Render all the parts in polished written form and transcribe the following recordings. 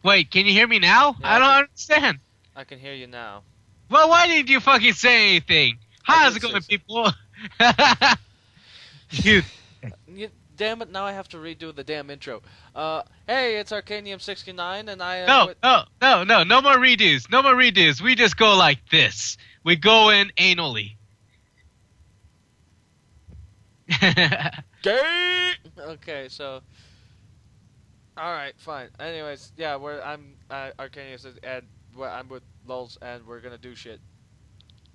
Wait, can you hear me now? Yeah, I don't understand. I can hear you now. Well, why didn't you fucking say anything? How's did it say going, something. people? Dude. Damn it! Now I have to redo the damn intro. Hey, it's Arcanium69, and I am No, with. no, no, no. No more redos. No more redos. We just go like this. We go in anally. Gay. Okay, so. All right, fine. Anyways, yeah, I'm Arcanium, and I'm with Lulz, and we're gonna do shit.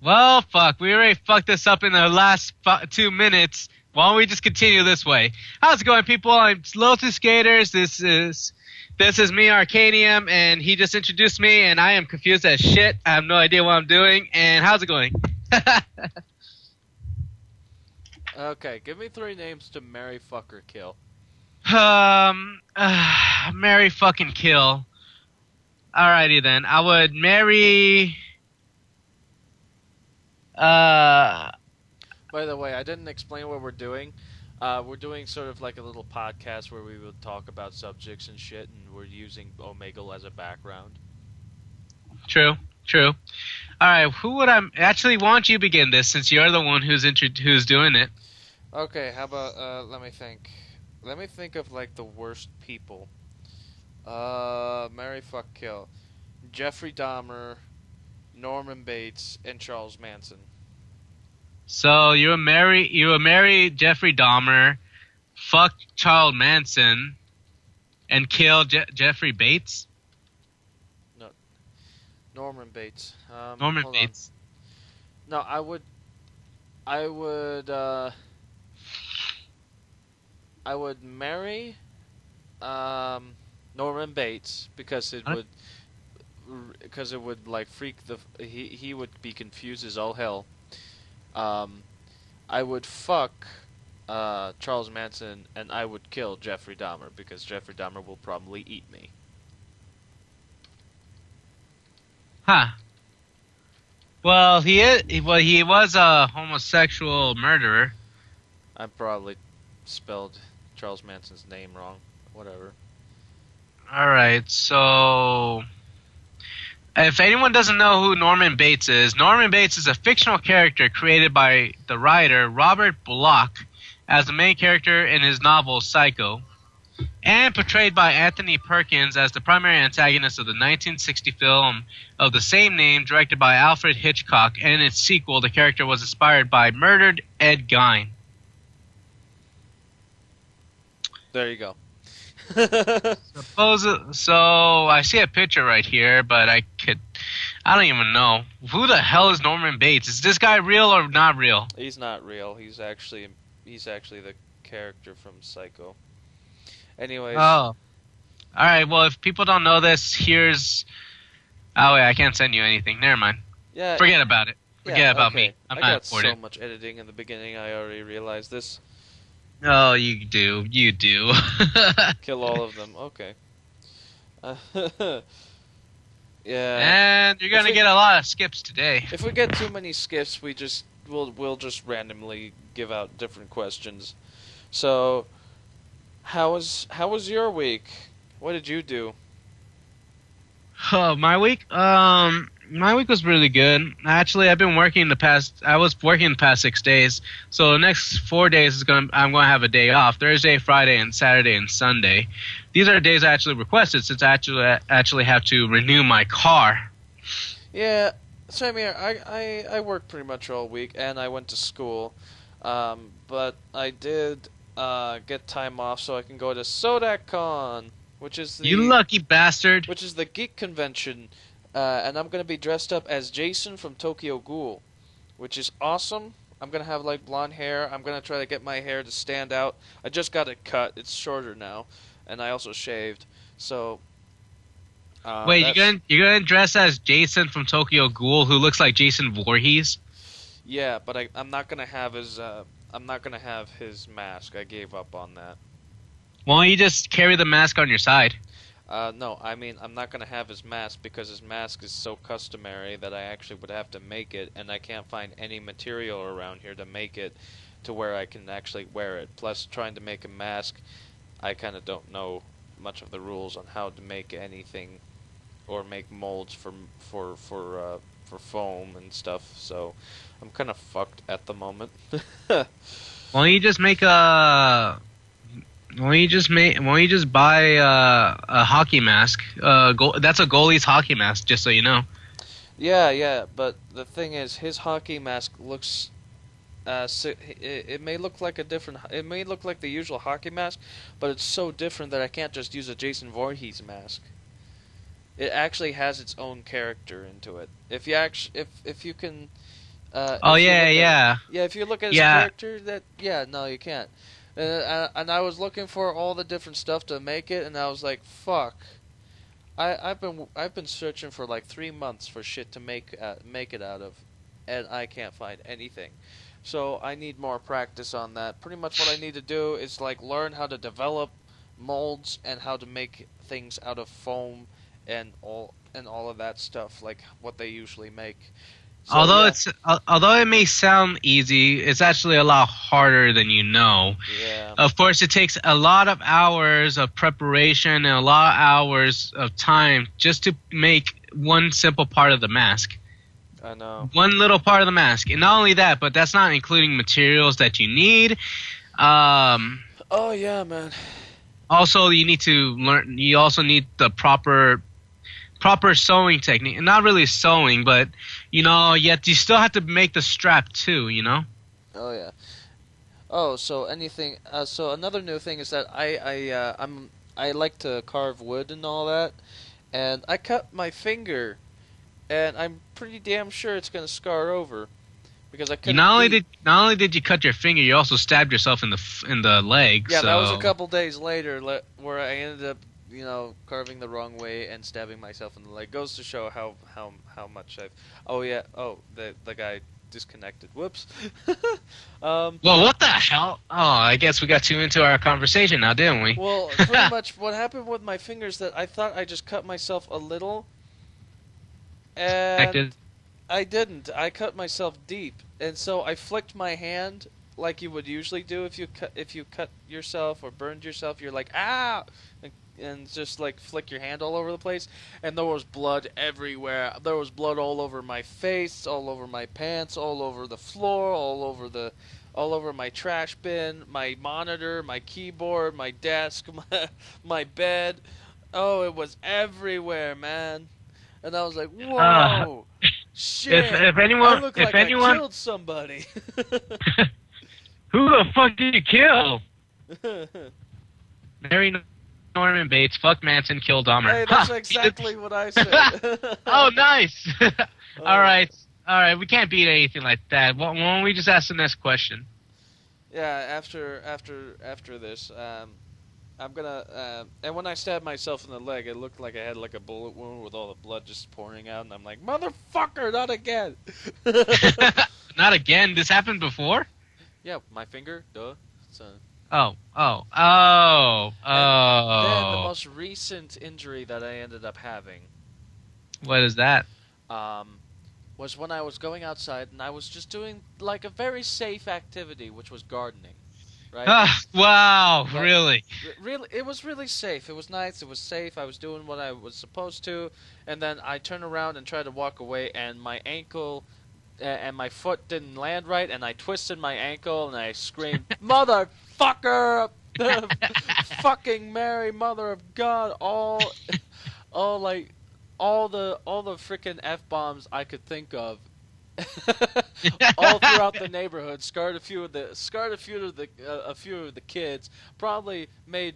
Well, fuck. We already fucked this up in the last 2 minutes. Why don't we just continue this way? How's it going, people? I'm Lotus Skaters. This is me, Arcanium, and he just introduced me, and I am confused as shit. I have no idea what I'm doing. And how's it going? Okay, give me 3 names to marry, fuck, or kill. Marry, fucking kill. Alrighty then. I would marry. By the way, I didn't explain what we're doing. We're doing sort of like a little podcast where we will talk about subjects and shit, and we're using Omegle as a background. True. Alright, who would I... Actually, why don't you begin this, since you're the one who's doing it? Okay, how about, let me think. Let me think of, like, the worst people. Marry, fuck, kill. Jeffrey Dahmer, Norman Bates, and Charles Manson. So, you would marry Jeffrey Dahmer, fuck Charles Manson, and kill Jeffrey Bates? No, Norman Bates. Norman Hold Bates. On. No, I would marry Norman Bates because it would like freak he would be confused as all hell. I would fuck Charles Manson, and I would kill Jeffrey Dahmer because Jeffrey Dahmer will probably eat me. Huh. Well, he was a homosexual murderer. I probably spelled Charles Manson's name wrong. Whatever. Alright, so... If anyone doesn't know who Norman Bates is a fictional character created by the writer Robert Bloch as the main character in his novel Psycho, and portrayed by Anthony Perkins as the primary antagonist of the 1960 film of the same name, directed by Alfred Hitchcock, and in its sequel, the character was inspired by murdered Ed Gein. There you go. So I see a picture right here, but I don't even know. Who the hell is Norman Bates? Is this guy real or not real? He's not real. He's actually the character from Psycho. Anyways. Oh. Alright, well, if people don't know this, here's... Oh, wait, I can't send you anything. Never mind. Yeah. Forget about it. Forget about okay. me. I'm I not got important. so much editing in the beginning, I already realized this. Oh, you do. You do. Kill all of them. Okay. Yeah. And you're gonna get a lot of skips today. If we get too many skips, we'll just randomly give out different questions. So, how was your week? What did you do? Oh, my week? My week was really good. Actually, I was working the past 6 days. So the next 4 days I'm gonna have a day off. Thursday, Friday, and Saturday and Sunday. These are the days I actually requested since I actually have to renew my car. Yeah, same here. I worked pretty much all week, and I went to school. But I did get time off so I can go to SodakCon, which is You lucky bastard. which is the geek convention. And I'm going to be dressed up as Jason from Tokyo Ghoul, which is awesome. I'm going to have, like, blonde hair. I'm going to try to get my hair to stand out. I just got it cut. It's shorter now. And I also shaved. So... Wait, you're gonna dress as Jason from Tokyo Ghoul, who looks like Jason Voorhees? Yeah, but I'm not going to have his... I'm not going to have his mask. I gave up on that. Why don't you just carry the mask on your side? No, I mean, I'm not going to have his mask because his mask is so customary that I actually would have to make it, and I can't find any material around here to make it to where I can actually wear it. Plus, trying to make a mask, I kind of don't know much of the rules on how to make anything or make molds for foam and stuff. So I'm kind of fucked at the moment. Why don't you just make a? Why don't you just buy a hockey mask? That's a goalie's hockey mask, just so you know. Yeah, but the thing is, his hockey mask looks. It may look like a different. It may look like the usual hockey mask, but it's so different that I can't just use a Jason Voorhees mask. It actually has its own character into it. If you if you can. Oh yeah, yeah. Yeah, if you look at his character, no, you can't. And I was looking for all the different stuff to make it, and I was like, fuck. I've been searching for like 3 months for shit to make it out of, and I can't find anything. So I need more practice on that. Pretty much what I need to do is like learn how to develop molds and how to make things out of foam and all of that stuff, like what they usually make. So, although it may sound easy, it's actually a lot harder than you know. Yeah. Of course, it takes a lot of hours of preparation and a lot of hours of time just to make one simple part of the mask. I know. One little part of the mask. And not only that, but that's not including materials that you need. Oh yeah, man. Also, you need to learn. You also need the proper sewing technique, and not really sewing, but yet you still have to make the strap too. Oh yeah. Oh, so anything. So another new thing is that I like to carve wood and all that, and I cut my finger, and I'm pretty damn sure it's gonna scar over, because I couldn't. Not only did you cut your finger, you also stabbed yourself in the leg. Yeah, so. That was a couple days later, where I ended up, carving the wrong way and stabbing myself in the leg. Goes to show how much I've. Oh yeah. Oh, the guy disconnected. Whoops. Well, what the hell? Oh, I guess we got too into our conversation now, didn't we? Well, pretty much what happened with my fingers that I thought I just cut myself a little, and I didn't. I cut myself deep, and so I flicked my hand like you would usually do if you cut yourself or burned yourself. You're like, ah, and just like flick your hand all over the place, and there was blood everywhere. There was blood all over my face, all over my pants, all over the floor, all over my trash bin, my monitor, my keyboard, my desk, my bed. Oh, it was everywhere, man. And I was like, whoa, shit! If anyone, I look like I killed somebody. Who the fuck did you kill? Mary Norman Bates, fuck Manson, kill Dahmer. Hey, that's exactly what I said. Oh, nice. All right. We can't beat anything like that. Why don't we just ask the next question? Yeah, after this, I'm gonna. And when I stabbed myself in the leg, it looked like I had like a bullet wound with all the blood just pouring out, and I'm like, motherfucker, not again. Not again. This happened before. Yeah, my finger, duh. Oh. And then the most recent injury that I ended up having. What is that? Was when I was going outside and I was just doing like a very safe activity, which was gardening. Right? Wow, but really? Really, it was really safe. It was nice. It was safe. I was doing what I was supposed to, and then I turned around and tried to walk away, and my ankle and my foot didn't land right, and I twisted my ankle, and I screamed, "Motherfucker! Fucking Mary, Mother of God!" All the freaking F-bombs I could think of. All throughout the neighborhood, scarred a few of the kids. Probably made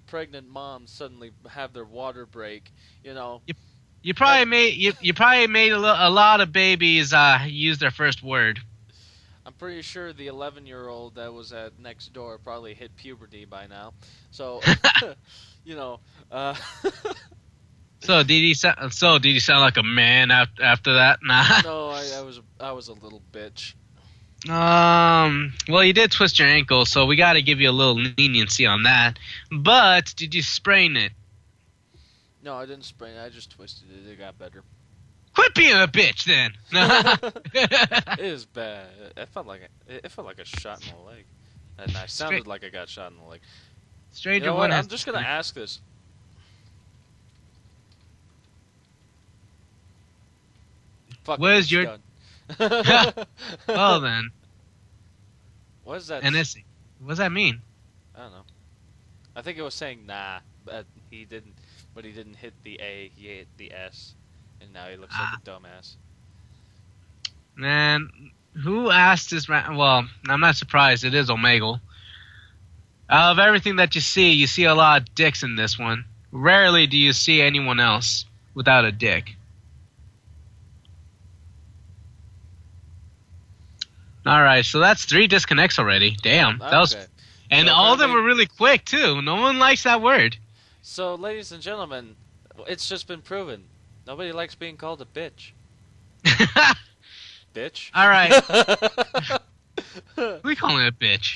pregnant moms suddenly have their water break. You probably made a lot of babies use their first word. I'm pretty sure the 11-year-old that was at next door probably hit puberty by now. So, So did he sound like a man after that? Nah. No, I was a little bitch. Well, you did twist your ankle, so we got to give you a little leniency on that. But did you sprain it? No, I didn't sprain it. I just twisted it. It got better. Quit being a bitch, then. It is bad. It felt like a shot in the leg, and I sounded like I got shot in the leg. Stranger You know one what? has. I'm just gonna ask this. Fuck What it, is it's your? done. Well then, What is that? NS. What does that mean? I don't know. I think it was saying nah, but he didn't. But he didn't hit the A. He hit the S, and now he looks like a dumbass. Man, who asked this? Well, I'm not surprised. It is Omegle. Out of everything that you see a lot of dicks in this one. Rarely do you see anyone else without a dick. Alright, so that's 3 disconnects already. Damn. That was, Okay. and So all of them apparently- were really quick, too. No one likes that word. So, ladies and gentlemen, it's just been proven. Nobody likes being called a bitch. Bitch. Alright. We call it a bitch.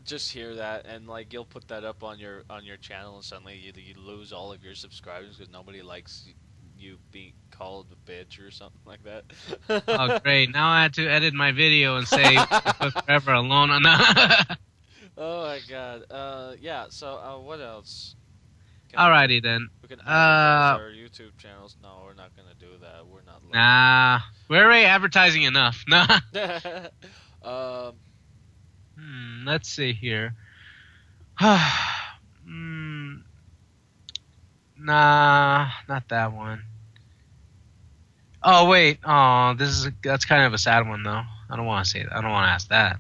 Just hear that, and like you'll put that up on your channel, and suddenly you lose all of your subscribers because nobody likes you being called a bitch or something like that. Oh, great. Now I have to edit my video and say forever alone. Oh my god. Yeah. So what else? Alrighty then. We can advertise our YouTube channels. No, we're not gonna do that. We're not. Nah. We're already advertising enough. Nah. Let's see here. Nah, not that one. Oh wait. Oh, that's kind of a sad one though. I don't want to say that. I don't want to ask that.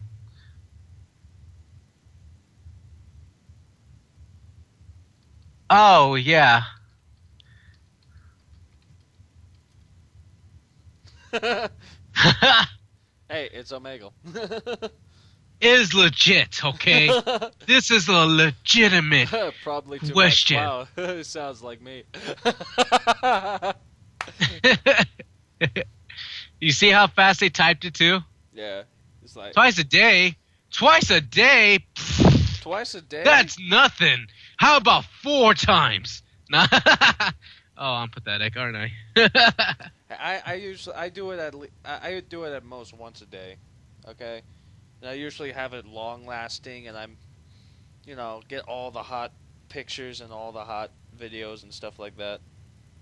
Oh yeah. Hey, it's Omegle. Is legit, okay? This is a legitimate Probably too question. much. Wow, it sounds like me. You see how fast they typed it too? Yeah, it's like Twice a day? Twice a day? twice a day. That's nothing. How about 4 times? Oh, I'm pathetic, aren't I? I usually do it at most once a day. Okay. And I usually have it long lasting, and I'm, get all the hot pictures and all the hot videos and stuff like that.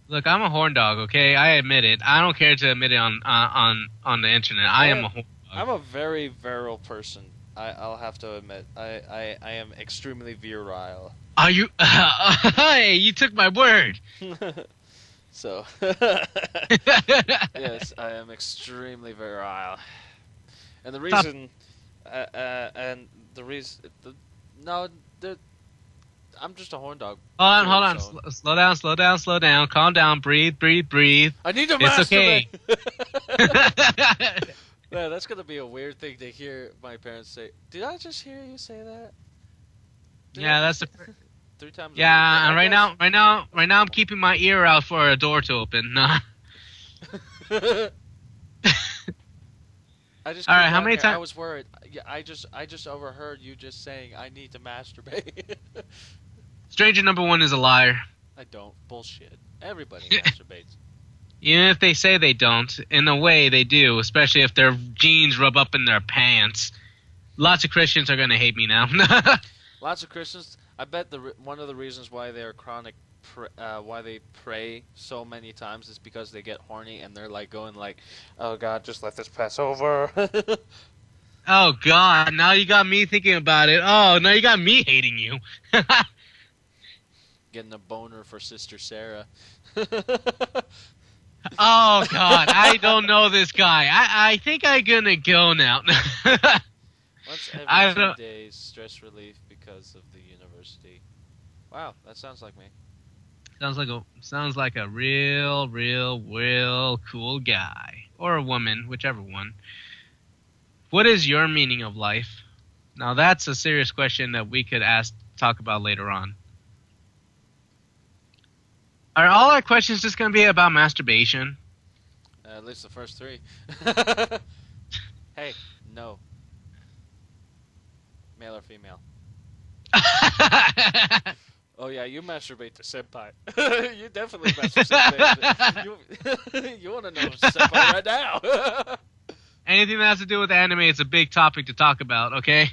Look, I'm a horn dog, okay? I admit it. I don't care to admit it on the internet. I am a horn dog. I'm a very virile person. I'll have to admit. I am extremely virile. Are you? Hey, you took my word. So, yes, I am extremely virile. And the reason, I'm just a horn dog. Hold on. So- Slow down. Calm down. Breathe. I need to It's masturbate. okay. Yeah, that's gonna be a weird thing to hear my parents say. Did I just hear you say that? Yeah, that's the. 3 times. Yeah, and right now, I'm keeping my ear out for a door to open. Nah. I just All right, came how down many here, times? I was worried. Yeah, I just overheard you just saying I need to masturbate. Stranger number 1 is a liar. I don't. Bullshit. Everybody masturbates. Even if they say they don't, in a way they do, especially if their jeans rub up in their pants. Lots of Christians are gonna hate me now. Lots of Christians. I bet one of the reasons why they're chronic, why they pray so many times is because they get horny and they're like going like, "Oh God, just let this pass over." Oh God! Now you got me thinking about it. Oh, now you got me hating you. Getting a boner for Sister Sarah. Oh God! I don't know this guy. I think I'm gonna go now. Once I every don't- 2 days, stress relief because of the university. Wow, that sounds like me. Sounds like a real cool guy or a woman, whichever one. What is your meaning of life? Now that's a serious question that we could talk about later on. Are all our questions just going to be about masturbation? At least the first 3. Hey, no. Male or female? Oh yeah, you masturbate to senpai. You definitely masturbate. You want to know senpai right now? Anything that has to do with anime is a big topic to talk about, okay?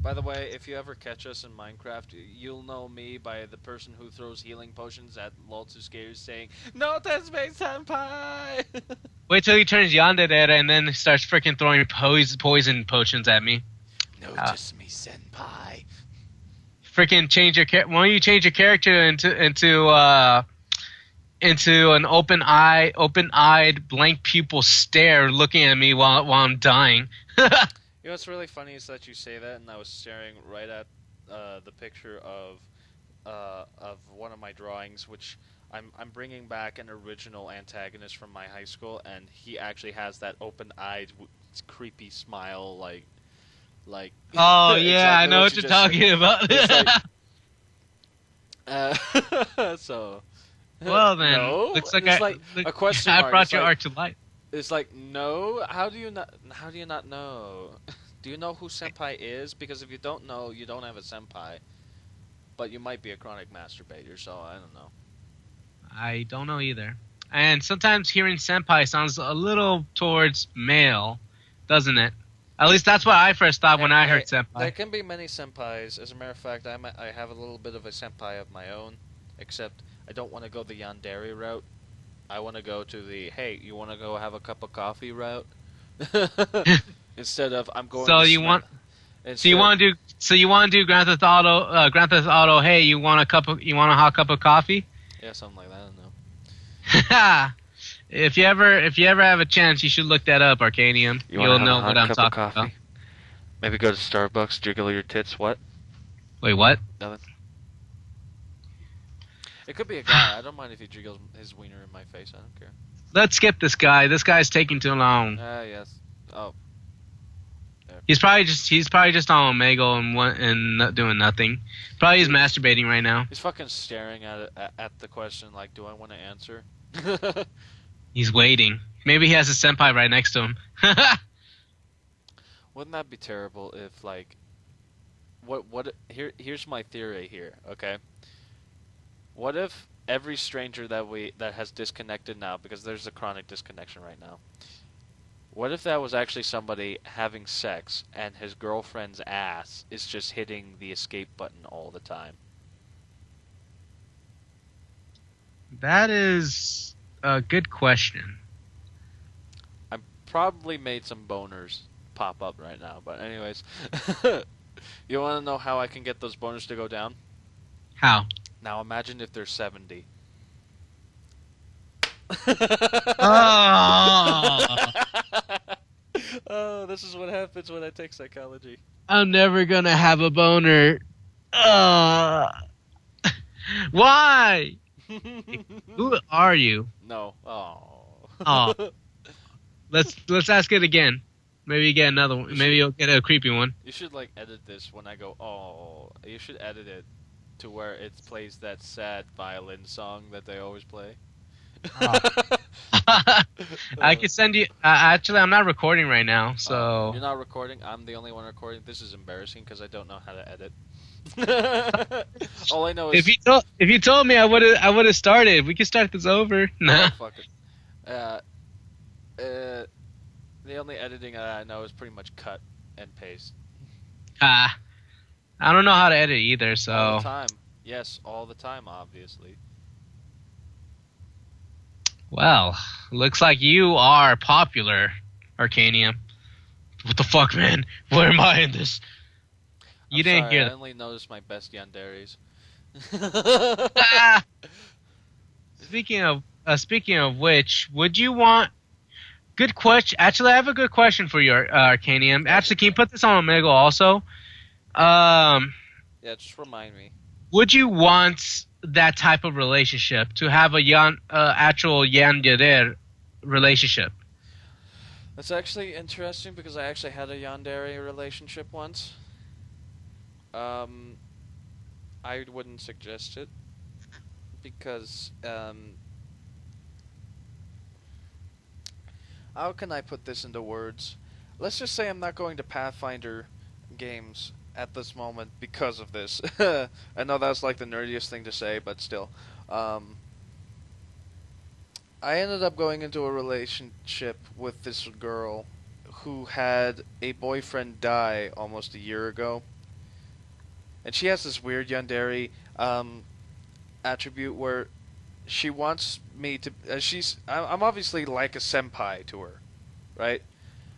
By the way, if you ever catch us in Minecraft, you'll know me by the person who throws healing potions at ArcanoSkater saying, "Notice me, senpai!" Wait till he turns Yandere and then starts freaking throwing poison potions at me. Notice me, senpai. Freaking change your why don't you change your character into an open-eyed, blank pupil stare looking at me while I'm dying. You know what's really funny is that you say that, and I was staring right at the picture of one of my drawings, which I'm bringing back an original antagonist from my high school, and he actually has that open-eyed, creepy smile, like. Oh yeah, exactly I know what you're talking about. So. Well then, No? looks like It's like a question I mark. brought It's your like- art to life. It's like, no. How do you not know? Do you know who senpai is? Because if you don't know, you don't have a senpai. But you might be a chronic masturbator, so I don't know. I don't know either. And sometimes hearing senpai sounds a little towards male, doesn't it? At least that's what I first thought when I heard There senpai. can be many senpais. As a matter of fact, I have a little bit of a senpai of my own, except I don't want to go the yandere route. I want to go to the, hey, you want to go have a cup of coffee route? Instead of, I'm going So to you want So you want to do Grand Theft Auto? Grand Theft Auto. Hey, you want a hot cup of coffee? Yeah, something like that. I don't know. If you ever have a chance, you should look that up, Arcanium. You'll know what I'm talking about. Maybe go to Starbucks, jiggle your tits. What? Wait, what? Nothing. It could be a guy. I don't mind if he jiggles his wiener in my face. I don't care. Let's skip this guy. This guy's taking too long. Yes. Oh. He's probably just on Omegle and not doing nothing. Probably he's masturbating right now. He's fucking staring at the question like, do I want to answer? He's waiting. Maybe he has a senpai right next to him. Wouldn't that be terrible if like, here's my theory here, okay? What if every stranger that has disconnected now, because there's a chronic disconnection right now, what if that was actually somebody having sex and his girlfriend's ass is just hitting the escape button all the time? That is a good question. I probably made some boners pop up right now, but anyways. You want to know how I can get those boners to go down? How? Now imagine if they're 70. Oh, Oh, this is what happens when I take psychology. I'm never gonna have a boner. Why? Who are you? No. Oh. Oh. Let's ask it again. Maybe you get another one. Maybe you'll get a creepy one. You should like edit this when I go, oh. You should edit it to where it plays that sad violin song that they always play. Oh. I can send you. Actually, I'm not recording right now, so. You're not recording? I'm the only one recording. This is embarrassing because I don't know how to edit. All I know is If you told me, I would have started. We can start this over. Nah. fuck it. The only editing I know is pretty much cut and paste. I don't know how to edit either, so. All the time. Yes, all the time, obviously. Well, looks like you are popular, Arcanium. What the fuck, man? Where am I in this? You didn't hear I that. only noticed my best Yanderes. Ah! Speaking of which, would you want? Good question. Actually, I have a good question for you, Arcanium. Actually, can you put this on Omegle also? Yeah, just remind me. Would you want that type of relationship to have a actual yandere relationship? That's actually interesting because I actually had a yandere relationship once. I wouldn't suggest it because how can I put this into words? Let's just say I'm not going to Pathfinder games at this moment because of this. I know that's like the nerdiest thing to say, but still. I ended up going into a relationship with this girl who had a boyfriend die almost a year ago. and she has this weird yandere attribute where she wants me to. I'm obviously like a senpai to her, right?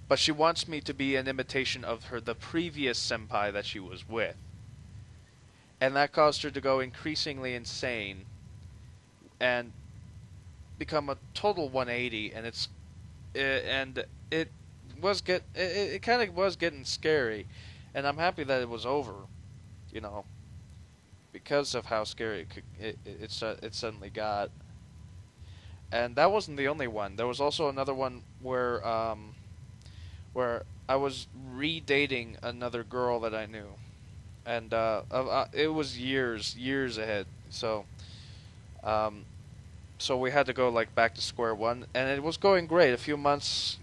But she wants me to be an imitation of the previous senpai that she was with, and that caused her to go increasingly insane and become a total 180. And it kind of was getting scary, and I'm happy that it was over, you know, because of how scary it suddenly got. And that wasn't the only one. There was also another one where I was redating another girl that I knew, and it was years ahead. So we had to go like back to square one, and it was going great. A few months,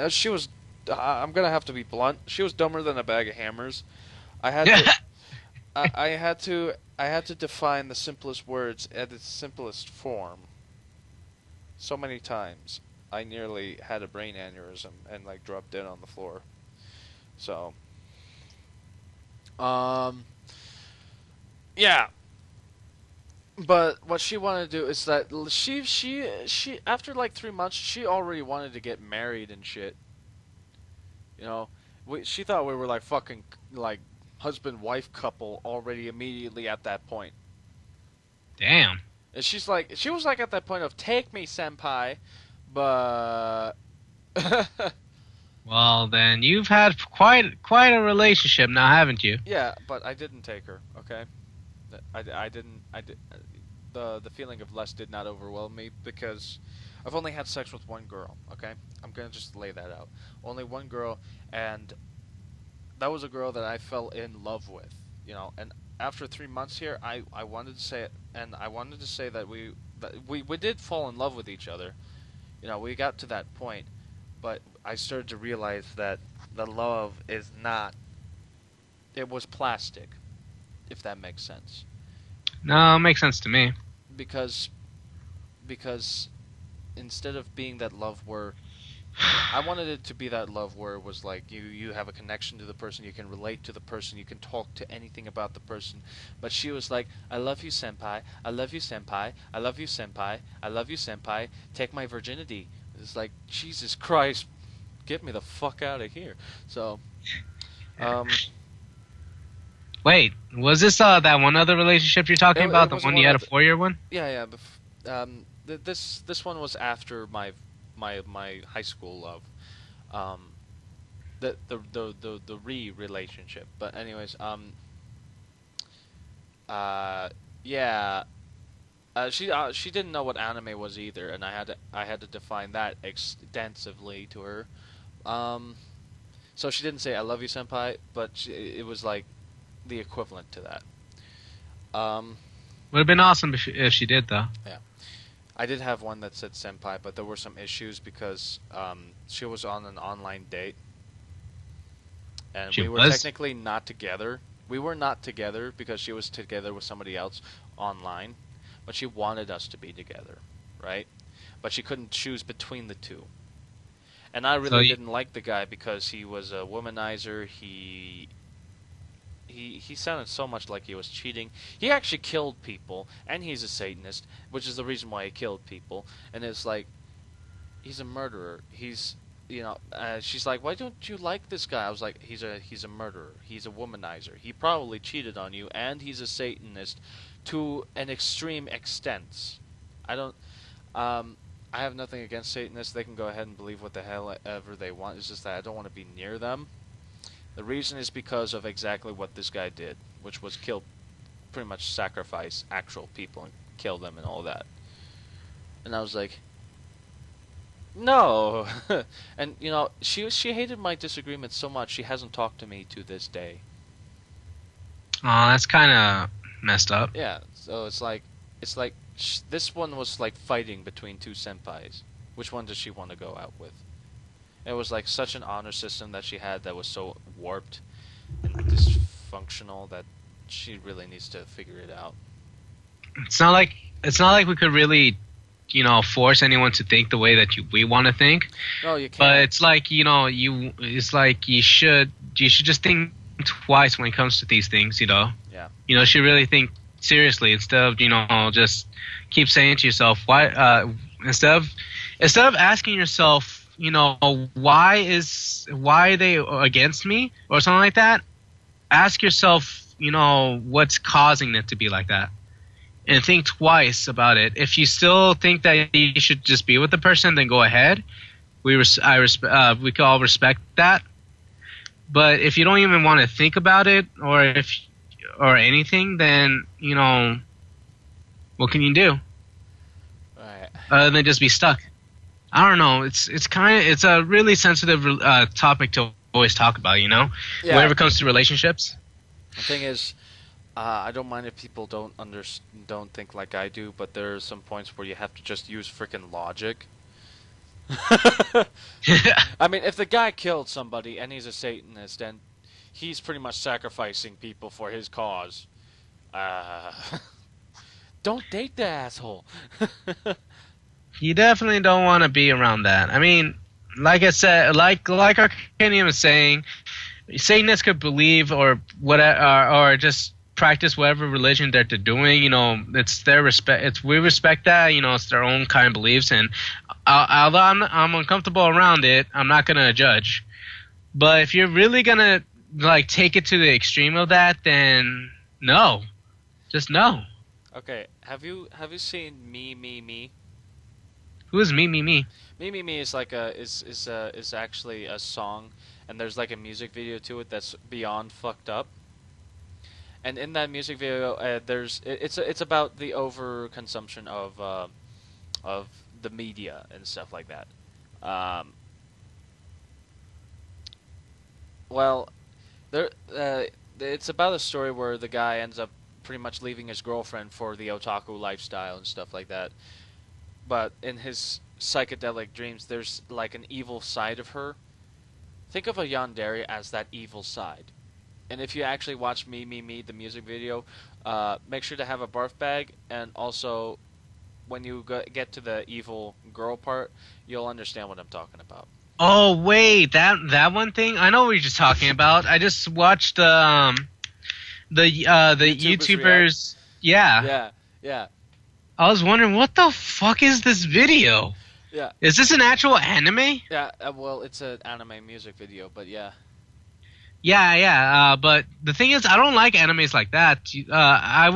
she was. I'm gonna have to be blunt. She was dumber than a bag of hammers. I had to. I had to define the simplest words at its simplest form. So many times, I nearly had a brain aneurysm and like dropped dead on the floor. So, yeah. But what she wanted to do is that she after like 3 months, she already wanted to get married and shit. You know, she thought we were like fucking like husband-wife couple already immediately at that point. Damn. And she was like at that point of take me senpai, but Well, then you've had quite a relationship now, haven't you? yeah, but I didn't take her. Okay, I didn't. The feeling of lust did not overwhelm me because I've only had sex with one girl. Okay, I'm gonna just lay that out. Only one girl, and that was a girl that I fell in love with. And after 3 months here, I wanted to say it, and I wanted to say that we did fall in love with each other. We got to that point, but I started to realize that the love is not. It was plastic, if that makes sense. No, it makes sense to me. Because instead of being that love where I wanted it to be that love where it was like you have a connection to the person, you can relate to the person, you can talk to anything about the person. But she was like, I love you senpai, I love you senpai, I love you senpai, I love you senpai, take my virginity. It's like, Jesus Christ, get me the fuck out of here. So Wait, was this that one other relationship you're talking about? The one you had a 4-year one? Yeah. This one was after my high school love, the relationship. But anyways, yeah, she didn't know what anime was either, and I had to define that extensively to her. So she didn't say I love you senpai, but it was like the equivalent to that. Would have been awesome if she did, though. Yeah. I did have one that said senpai, but there were some issues because she was on an online date. And we were technically not together. We were not together because she was together with somebody else online. But she wanted us to be together, right? But she couldn't choose between the two. And I really didn't like the guy because he was a womanizer. He sounded so much like he was cheating. He actually killed people, and he's a Satanist, which is the reason why he killed people. And it's like, he's a murderer. She's like, why don't you like this guy? I was like, he's a murderer. He's a womanizer. He probably cheated on you, and he's a Satanist to an extreme extent. I have nothing against Satanists. They can go ahead and believe what the hell ever they want. It's just that I don't want to be near them. The reason is because of exactly what this guy did, which was pretty much sacrifice actual people and kill them and all that. And I was like, no. And she hated my disagreements so much she hasn't talked to me to this day. Oh, that's kind of messed up. Yeah. So it's like this one was like fighting between two senpais. Which one does she want to go out with? It was like such an honor system that she had that was so warped and dysfunctional that she really needs to figure it out. It's not like we could really, force anyone to think the way that we want to think. No, you can't. But it's like, it's like you should just think twice when it comes to these things. Yeah. Should really think seriously instead of just keep saying to yourself why instead of asking yourself why are they against me or something like that. Ask yourself what's causing it to be like that, and think twice about it. If you still think that you should just be with the person, then go ahead. We can all respect that. But if you don't even want to think about it or anything, then what can you do? Right. Other than just be stuck. I don't know. It's a really sensitive topic to always talk about. Yeah. Whenever it comes to relationships. The thing is, I don't mind if people don't think like I do, but there are some points where you have to just use freaking logic. I mean, if the guy killed somebody and he's a Satanist, then he's pretty much sacrificing people for his cause. Don't date the asshole. You definitely don't want to be around that. I mean, like I said, like Arcanium is saying, Satanists could believe or or just practice whatever religion that they're doing. It's their respect. We respect that. It's their own kind of beliefs, and although I'm uncomfortable around it, I'm not gonna judge. But if you're really gonna take it to the extreme of that, then no, just no. Okay, have you seen Me? Who is Me? Me is like is actually a song, and there's like a music video to it that's beyond fucked up. And in that music video, it's about the overconsumption of the media and stuff like that. Well, it's about a story where the guy ends up pretty much leaving his girlfriend for the otaku lifestyle and stuff like that. But in his psychedelic dreams, there's like an evil side of her. Think of a yandere as that evil side. And if you actually watch Me, the music video, make sure to have a barf bag, and also when you get to the evil girl part, you'll understand what I'm talking about. Oh wait, that one thing? I know what you're just talking about. I just watched the YouTubers. Yeah. Yeah. I was wondering, what the fuck is this video? Yeah. Is this an actual anime? Yeah. Well, it's an anime music video, but yeah. Yeah. But the thing is, I don't like animes like that. I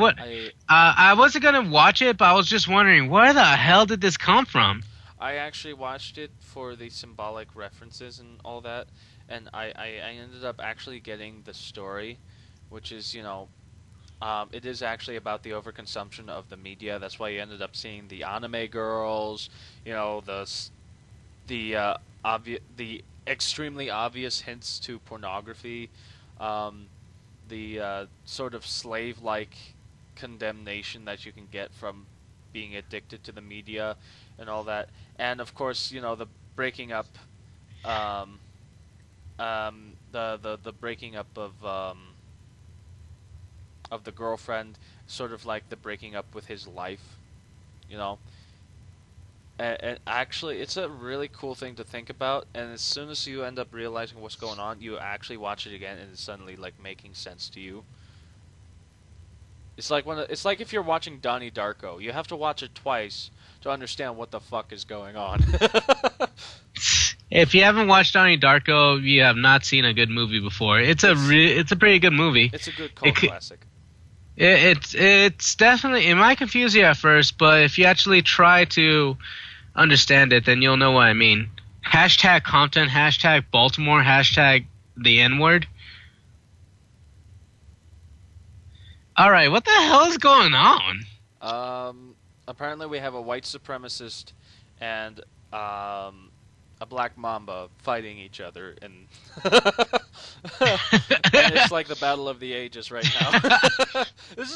wasn't gonna watch it, but I was just wondering, where the hell did this come from? I actually watched it for the symbolic references and all that, and I ended up actually getting the story, which is, it is actually about the overconsumption of the media. That's why you ended up seeing the anime girls, the extremely obvious hints to pornography, the sort of slave-like condemnation that you can get from being addicted to the media and all that, and of course, the breaking up, the breaking up of the girlfriend, sort of like the breaking up with his life, And actually, it's a really cool thing to think about. And as soon as you end up realizing what's going on, you actually watch it again, and it's suddenly making sense to you. It's like if you're watching Donnie Darko, you have to watch it twice to understand what the fuck is going on. If you haven't watched Donnie Darko, you have not seen a good movie before. It's a pretty good movie. It's a good cult classic. It's definitely, it might confuse you at first, but if you actually try to understand it, then you'll know what I mean. Hashtag Compton, hashtag Baltimore, hashtag the N-word. Alright, what the hell is going on? Apparently we have a white supremacist and a black mamba fighting each other, and, and it's like the battle of the ages right now.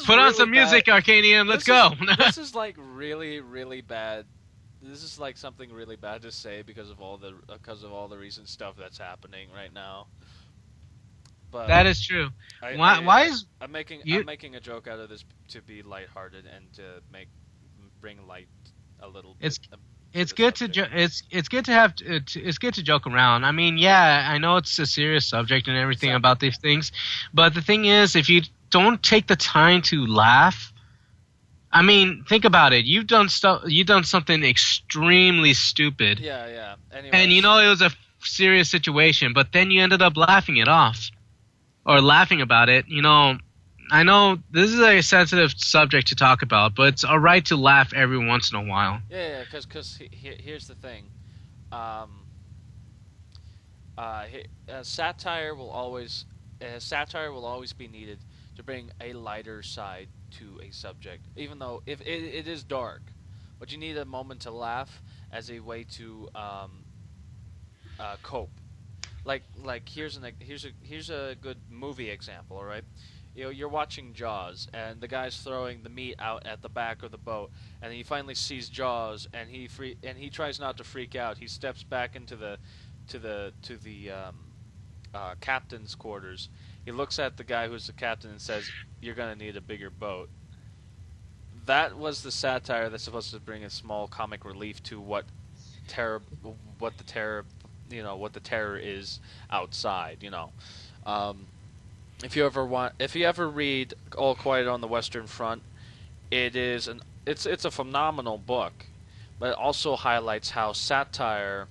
Put on some music, Arcanium. Let's go. This is like really, really bad. This is like something really bad to say because of all the recent stuff that's happening right now. But that is true. I'm making a joke out of this to be lighthearted and to bring light a little bit. it's the good to subject. it's good to have it's good to joke around. I mean, yeah, I know it's a serious subject and everything Exactly. about these things, but the thing is, if you don't take the time to laugh, I mean, think about it. You've done something extremely stupid, Yeah, yeah. and you Anyways, know it was a serious situation, but then you ended up laughing it off or laughing about it. You know, I know this is a sensitive subject to talk about, but it's all right to laugh every once in a while. yeah, yeah. Because here's the thing. Um, satire will always be needed to bring a lighter side to a subject, even though if it is dark, but you need a moment to laugh as a way to cope. Like here's a good movie example. All right, you're watching Jaws, and the guy's throwing the meat out at the back of the boat, and he finally sees Jaws, and he tries not to freak out. He steps back into the captain's quarters. He looks at the guy who's the captain and says, "You're gonna need a bigger boat." That was the satire that's supposed to bring a small comic relief to terror, what the terror, what the terror is outside. Um, if you ever read All Quiet on the Western Front, it's a phenomenal book, but it also highlights how satire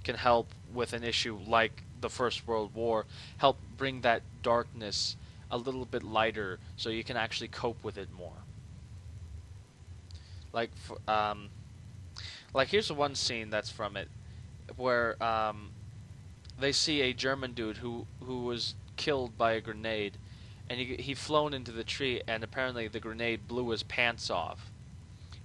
can help with an issue like the First World War, help bring that darkness a little bit lighter, so you can actually cope with it more. Like, like here's the one scene that's from it, where they see a German dude who was killed by a grenade, and he flown into the tree, and apparently the grenade blew his pants off.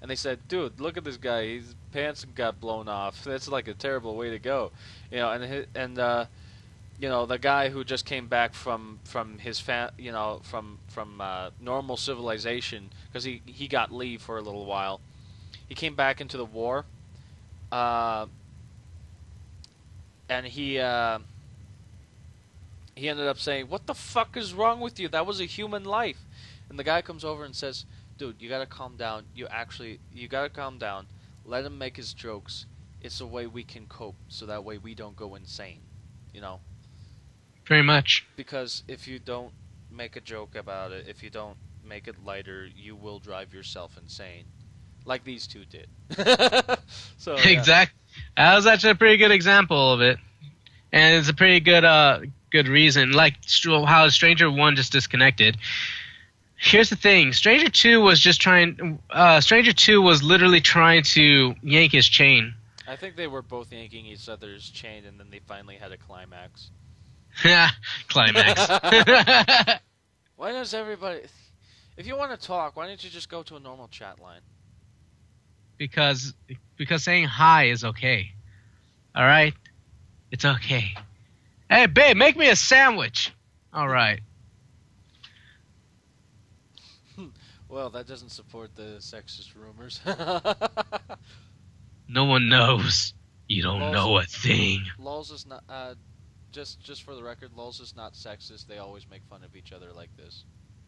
And they said, "Dude, look at this guy. His pants got blown off. That's like a terrible way to go." The guy who just came back from his from normal civilization, because he got leave for a little while. He came back into the war, uh, and he ended up saying, "What the fuck is wrong with you? That was a human life." And the guy comes over and says, "Dude, you gotta calm down. You gotta calm down. Let him make his jokes. It's a way we can cope, so that way we don't go insane, you know." Pretty much. Because if you don't make a joke about it, if you don't make it lighter, you will drive yourself insane, like these two did. So yeah, Exact. That was actually a pretty good example of it, and it's a pretty good reason. Like how Stranger One just disconnected. Here's the thing: Stranger Two was just trying. Stranger Two was literally trying to yank his chain. I think they were both yanking each other's chain, and then they finally had a climax. Climax. Why does everybody? If you want to talk, why don't you just go to a normal chat line? because because saying hi is okay. All right, it's okay. Hey, babe, make me a sandwich. All right. Well, that doesn't support the sexist rumors. No one knows. You don't Lols, know a thing. Lols is not. Just for the record, Lols is not sexist. They always make fun of each other like this.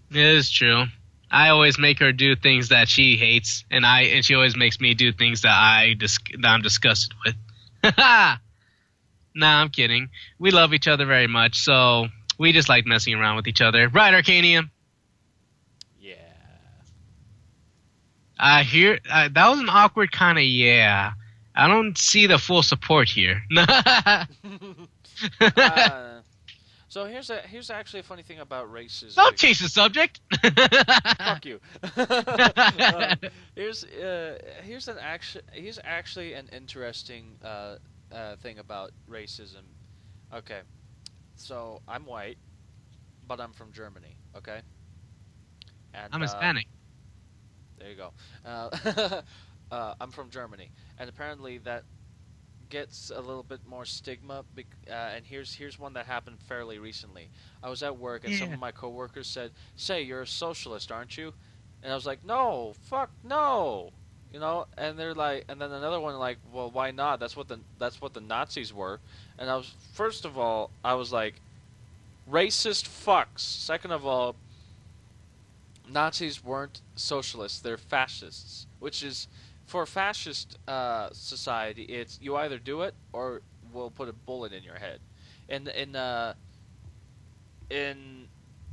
It is true. I always make her do things that she hates, and she always makes me do things that that I'm disgusted with. Nah, I'm kidding. We love each other very much, so we just like messing around with each other. Right, Arcanium? Yeah. I hear that was an awkward kind of yeah. I don't see the full support here. uh, so here's actually a funny thing about racism. Don't change the subject. Fuck you. uh, here's actually an interesting thing about racism. Okay, so I'm white, but I'm from Germany. Okay, and I'm Hispanic. there you go. I'm from Germany, and apparently that gets a little bit more stigma. And here's one that happened fairly recently. I was at work, and some Yeah. of my coworkers said, "Say, you're a socialist, aren't you?" And I was like, "No, fuck no." And they're like, and then another one like, "Well, why not? That's what the Nazis were." And first of all, I was like, racist fucks. Second of all, Nazis weren't socialists; they're fascists, which is for a fascist society, it's you either do it or we'll put a bullet in your head. In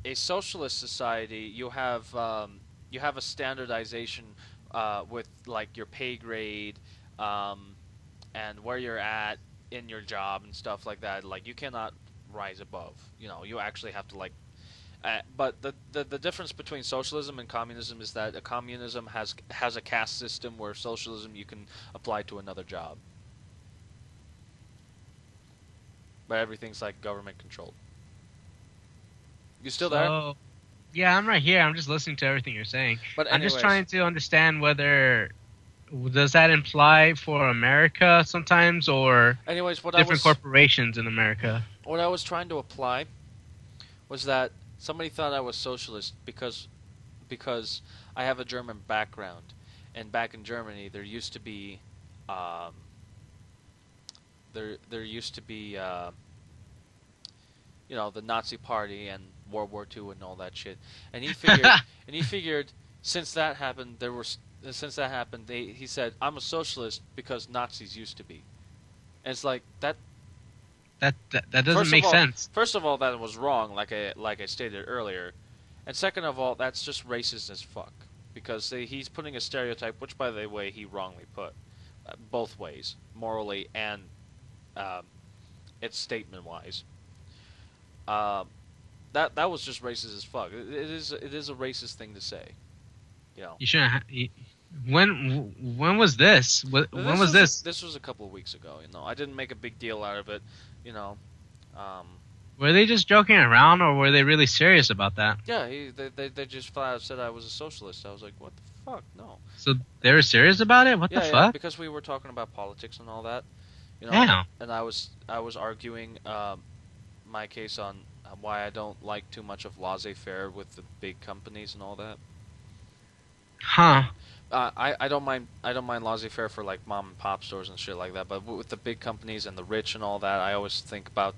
a socialist society, you have a standardization with like your pay grade, um, and where you're at in your job and stuff like that. Like you cannot rise above. You know, you actually have to like. But the difference between socialism and communism is that a communism has a caste system, where socialism you can apply to another job, but everything's like government controlled. You still there? So, yeah, I'm right here. I'm just listening to everything you're saying. But I'm just anyways, trying to understand whether does that imply for America sometimes or anyways, different corporations in America. what I was trying to apply was that somebody thought I was socialist because I have a German background, and back in Germany there used to be um, there used to be you know, the Nazi Party and World War II and all that shit, and he figured since that happened he said I'm a socialist because Nazis used to be, and it's like that. That doesn't make sense. First of all, that was wrong, like I stated earlier, and second of all, that's just racist as fuck, because he's putting a stereotype, which by the way he wrongly put, both ways, morally and it's statement wise. That was just racist as fuck. It is a racist thing to say, you know. You shouldn't. When was this? When was this? This was a couple of weeks ago. You know, I didn't make a big deal out of it. You know. Were they just joking around, or were they really serious about that? Yeah, they just flat out said I was a socialist. I was like, what the fuck? No. So they were serious about it? What the fuck? Yeah, because we were talking about politics and all that. You know. Damn. And I was arguing my case on why I don't like too much of laissez-faire with the big companies and all that. Huh. I don't mind laissez-faire for like mom and pop stores and shit like that, but with the big companies and the rich and all that, I always think about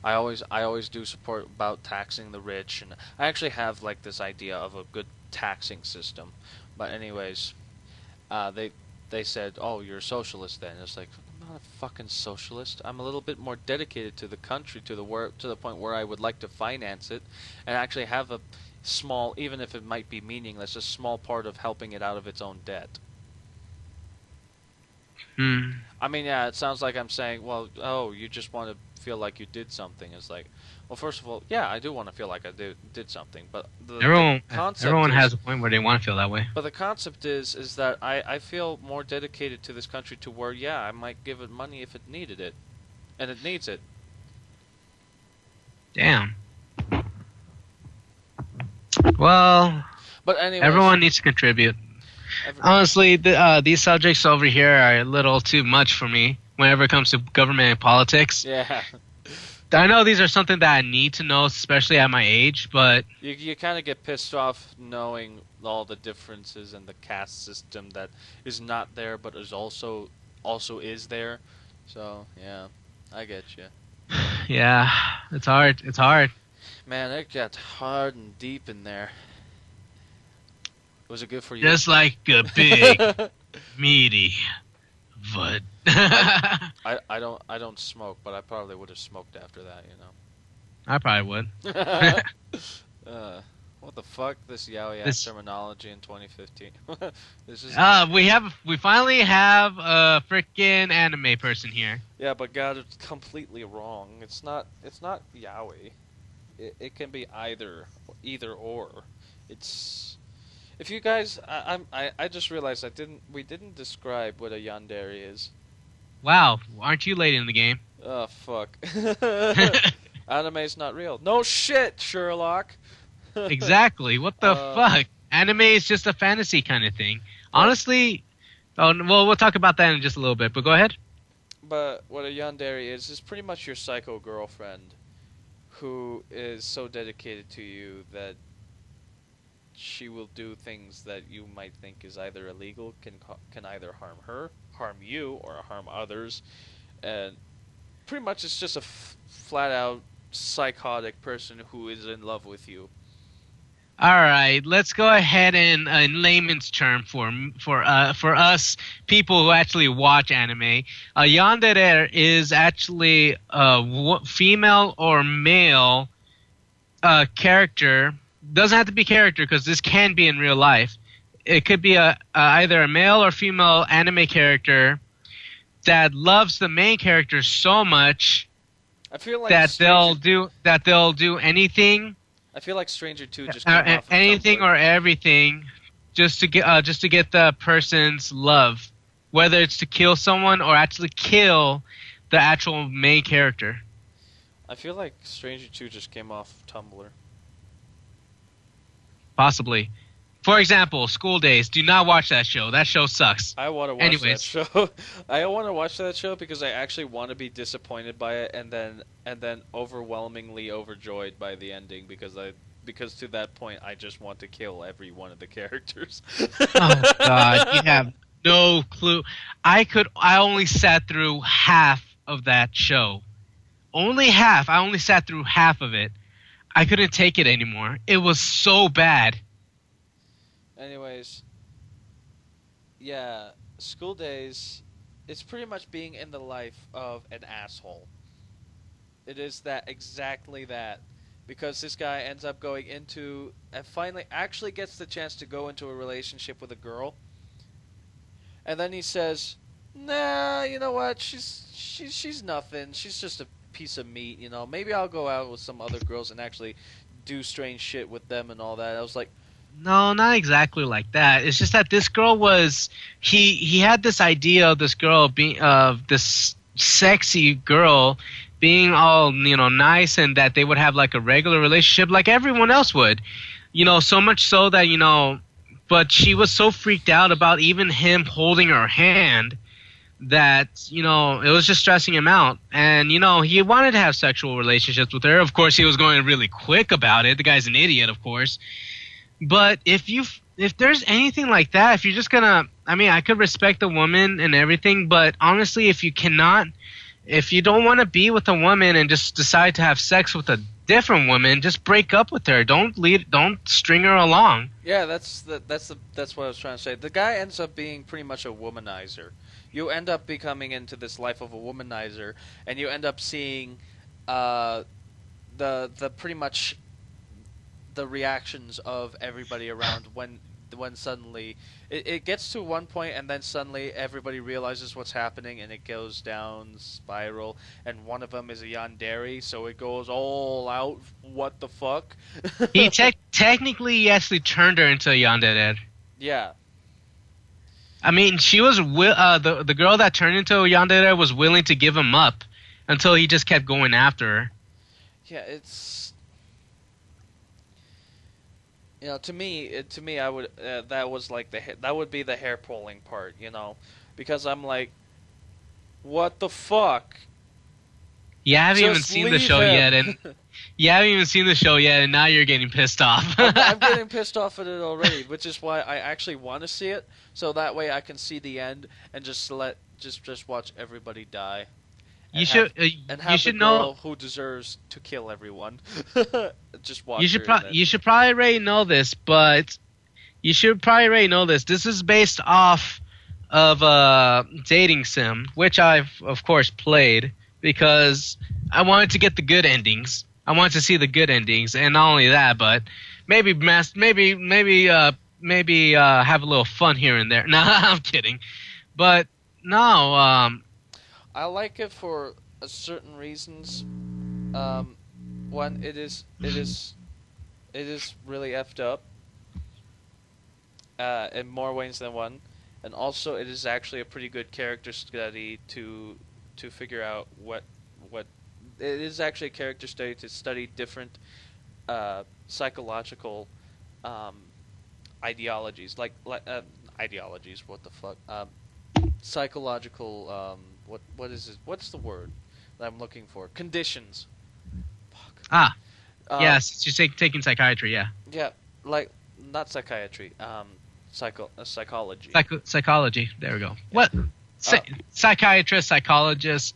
I always do support about taxing the rich, and I actually have like this idea of a good taxing system. But anyways, they said, "Oh, you're a socialist then." It's like, I'm not a fucking socialist. I'm a little bit more dedicated to the country, to the point where I would like to finance it and actually have a small, even if it might be meaningless, a small part of helping it out of its own debt. I mean, yeah, it sounds like I'm saying, well, oh, you just want to feel like you did something. It's like, well, first of all, yeah, I do want to feel like I did something, but everyone has a point where they want to feel that way. But the concept is that I feel more dedicated to this country to where, yeah, I might give it money if it needed it, and it needs it. Damn. Well, but anyways, everyone needs to contribute. Honestly, these subjects over here are a little too much for me whenever it comes to government and politics. Yeah. I know these are something that I need to know, especially at my age, but you kind of get pissed off knowing all the differences in the caste system that is not there, but is also is there. So yeah, I get you. Yeah, it's hard. It's hard. Man, it got hard and deep in there. Was it good for you? Just like a big, meaty bud. I don't smoke, but I probably would have smoked after that, you know. I probably would. What the fuck? This yaoi ass terminology in 2015. This is we finally have a freaking anime person here. Yeah, but got it completely wrong. It's not yaoi. It can be either or. It's if you guys I just realized we didn't describe what a yandere is. Wow, aren't you late in the game? Oh fuck. Anime's not real. No shit, Sherlock. Exactly. What the fuck? Anime is just a fantasy kind of thing. Honestly, we'll talk about that in just a little bit, but go ahead. But what a yandere is pretty much your psycho girlfriend who is so dedicated to you that she will do things that you might think is either illegal, can either harm you, or harm others, and pretty much it's just a flat-out psychotic person who is in love with you. All right, let's go ahead and in layman's term for us people who actually watch anime, a yandere is actually a female or male character. Doesn't have to be character because this can be in real life. It could be either a male or female anime character that loves the main character so much I feel like that Stranger, they'll do anything, I feel like Stranger 2 just came off of anything Tumblr. or everything, just to get the person's love, whether it's to kill someone or actually kill the actual main character. I feel like Stranger 2 just came off of Tumblr. Possibly. For example, School Days. Do not watch that show. That show sucks. I want to watch that Anyways, show. I want to watch that show because I actually want to be disappointed by it and then overwhelmingly overjoyed by the ending because to that point I just want to kill every one of the characters. oh god, you have no clue. I only sat through half of that show. Only half. I only sat through half of it. I couldn't take it anymore. It was so bad. Anyways, yeah, School Days, it's pretty much being in the life of an asshole. It is that exactly that. Because this guy ends up going into and finally actually gets the chance to go into a relationship with a girl. And then he says, "Nah, you know what? She's nothing. She's just a piece of meat, you know. Maybe I'll go out with some other girls and actually do strange shit with them and all that." I was like, No, not exactly like that. It's just that this girl was he had this idea of this girl being of this sexy girl being all, nice, and that they would have like a regular relationship like everyone else would. So much so that, but she was so freaked out about even him holding her hand that, it was just stressing him out. And, he wanted to have sexual relationships with her. Of course, he was going really quick about it. The guy's an idiot, of course. But if there's anything like that, if you're just gonna, I could respect a woman and everything, but honestly, if you don't want to be with a woman and just decide to have sex with a different woman, just break up with her. Don't string her along. yeah, that's what I was trying to say. The guy ends up being pretty much a womanizer. You end up becoming into this life of a womanizer, and you end up seeing the pretty much the reactions of everybody around when suddenly it gets to one point and then suddenly everybody realizes what's happening and it goes down spiral, and one of them is a yandere, so it goes all out. What the fuck? He technically he actually turned her into a yandere. Yeah. She was the girl that turned into a yandere was willing to give him up until he just kept going after her. Yeah, it's to me, I would that was like that would be the hair pulling part, because I'm like, what the fuck? You haven't even Just seen the leave show him. yet, and you haven't even seen the show yet, and now you're getting pissed off. I'm getting pissed off at it already, which is why I actually want to see it, so that way I can see the end and just watch everybody die. You should The know. girl who deserves to kill everyone. Just watch You should her. And then- you should probably already know this, but you should probably already know this. This is based off of a dating sim, which I've of course played because I wanted to get the good endings. I wanted to see the good endings, and not only that, but maybe have a little fun here and there. No, I'm kidding, but no. I like it for certain reasons. One, it is really effed up in more ways than one, and also it is actually a pretty good character study to figure out what it is actually a character study to study different psychological ideologies ideologies. What the fuck? Psychological what is it? What's the word that I'm looking for? Conditions. Fuck. Yes, you're taking psychiatry, yeah. Yeah, like not psychiatry. Psychology. Psychology. There we go. What? Psychiatrist, psychologist,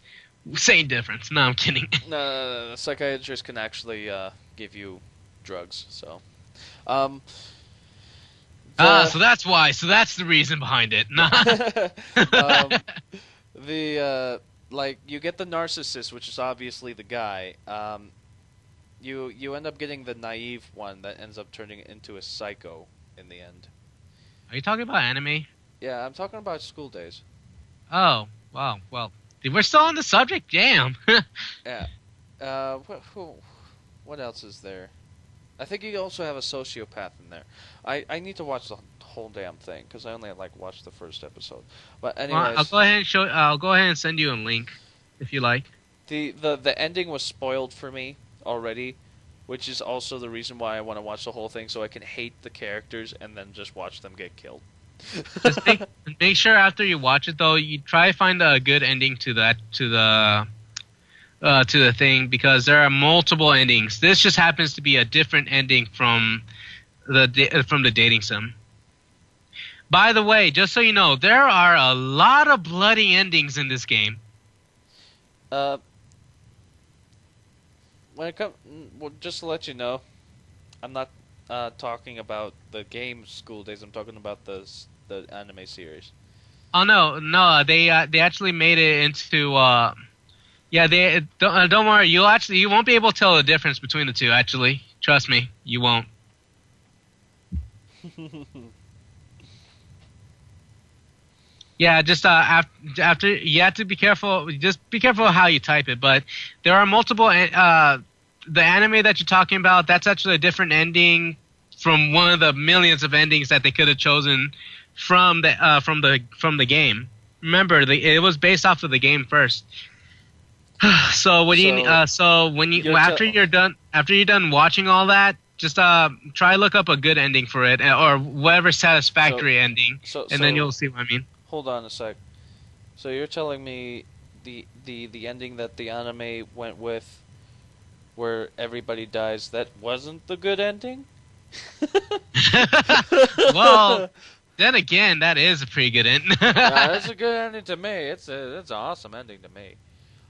same difference. No, I'm kidding. No, psychiatrists can actually give you drugs. So. So that's why. So that's the reason behind it. Like you get the narcissist, which is obviously the guy. You end up getting the naive one that ends up turning into a psycho in the end. Are you talking about anime? Yeah, I'm talking about School Days. Oh, wow. Well, we're still on the subject. Damn. Yeah. What else is there? I think you also have a sociopath in there. I need to watch the whole damn thing because I only watched the first episode. But anyways, well, I'll go ahead and send you a link if you like. The ending was spoiled for me already, which is also the reason why I want to watch the whole thing so I can hate the characters and then just watch them get killed. Just make sure after you watch it though, you try to find a good ending to the thing because there are multiple endings. This just happens to be a different ending from the dating sim. By the way, just so you know, there are a lot of bloody endings in this game. When it comes, well, just to let you know, I'm not talking about the game School Days. I'm talking about the anime series. Oh no, they actually made it into. Yeah, they don't worry. You won't be able to tell the difference between the two. Actually, trust me, you won't. Yeah, just after you have to be careful. Just be careful how you type it. But there are multiple. The anime that you're talking about, that's actually a different ending from one of the millions of endings that they could have chosen from the game. Remember, it was based off of the game first. After you're done watching all that, just try look up a good ending for it or whatever satisfactory ending, and then you'll see what I mean. Hold on a sec. So you're telling me the ending that the anime went with, where everybody dies, that wasn't the good ending? Well, then again, that is a pretty good ending. That's a good ending to me. It's an awesome ending to me.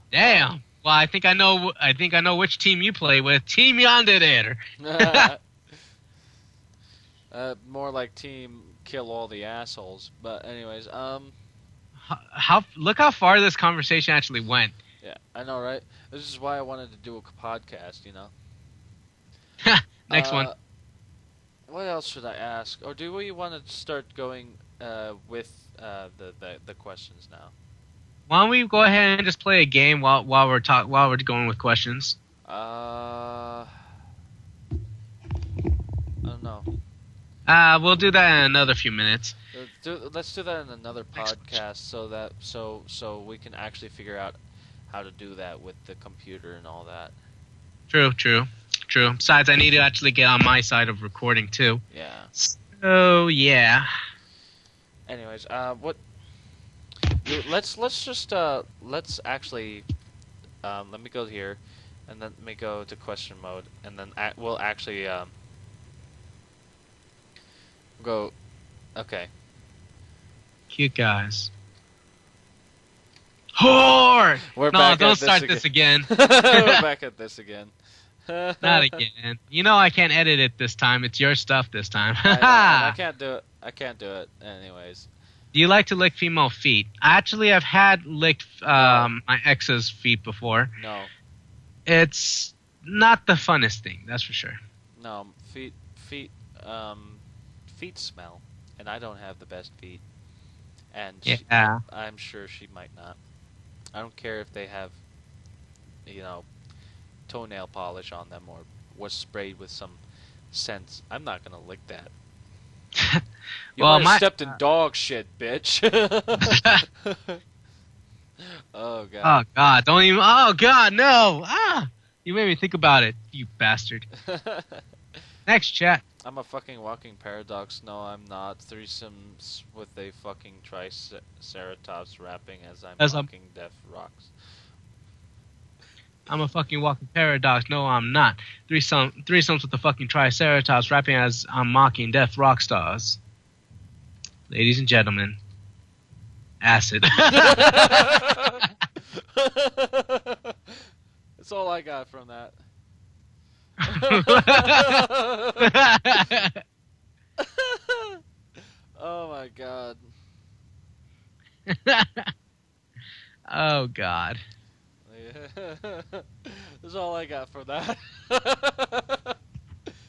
Damn. Well, I think I know which team you play with. Team Yanderes. More like team kill all the assholes. But anyways, look how far this conversation actually went. Yeah, I know, right? This is why I wanted to do a podcast, you know. Next one. What else should I ask? Or do we want to start going with the questions now? Why don't we go ahead and just play a game while we're going with questions? I don't know. We'll do that in another few minutes. Let's do that in another podcast so we can actually figure out how to do that with the computer and all that. True. Besides, I need to actually get on my side of recording too. Yeah. So yeah. Anyways, let's actually let me go here, and then let me go to question mode, and then we'll actually go. Okay. Cute guys. Whore! We're no, back don't at start this again. We're back at this again. Not again. You know I can't edit it this time. It's your stuff this time. I can't do it. I can't do it. Anyways. Do you like to lick female feet? Actually, I've had licked my ex's feet before. No. It's not the funnest thing, that's for sure. No, feet smell, and I don't have the best feet. And yeah. I'm sure she might not. I don't care if they have, toenail polish on them or was sprayed with some scents. I'm not gonna lick that. You might have stepped in dog shit, bitch. Oh god. Oh god, don't even. Oh god, no. You made me think about it, you bastard. Next chat. I'm a fucking walking paradox. No, I'm not. Threesomes with a fucking triceratops rapping as I'm walking death rocks. I'm a fucking walking paradox. No, I'm not. Threesomes with the fucking triceratops rapping as I'm mocking death rock stars. Ladies and gentlemen, acid. That's all I got from that. Oh my god. Oh God. That's all I got for that.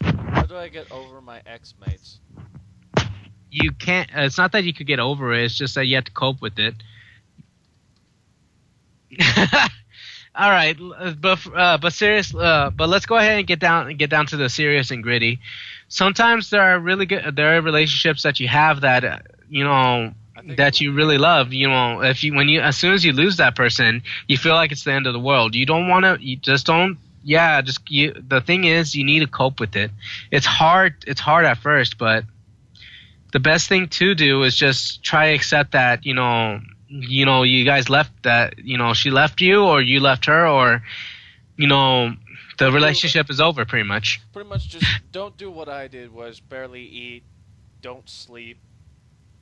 How do I get over my ex-mates? You can't. It's not that you could get over it. It's just that you have to cope with it. All right, but serious. But let's go ahead and get down to the serious and gritty. Sometimes there are relationships that you have that that you really love. As soon as you lose that person, you feel like it's the end of the world. You don't want to. You just don't. Yeah, the thing is, you need to cope with it. It's hard. It's hard at first, but the best thing to do is just try to accept that. You guys left that. She left you, or you left her, or the relationship is over. Pretty much. Pretty much, just don't do what I did. Was barely eat, don't sleep,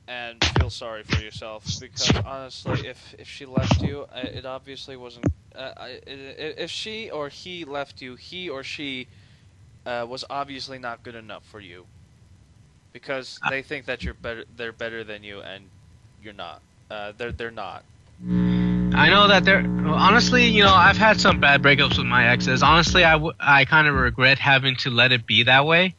and feel sorry for yourself. Because honestly, if she left you, it obviously wasn't. If she or he left you, he or she was obviously not good enough for you. Because they think that they're better than you, and you're not. They're not. I know that honestly, I've had some bad breakups with my exes. Honestly, I kind of regret having to let it be that way.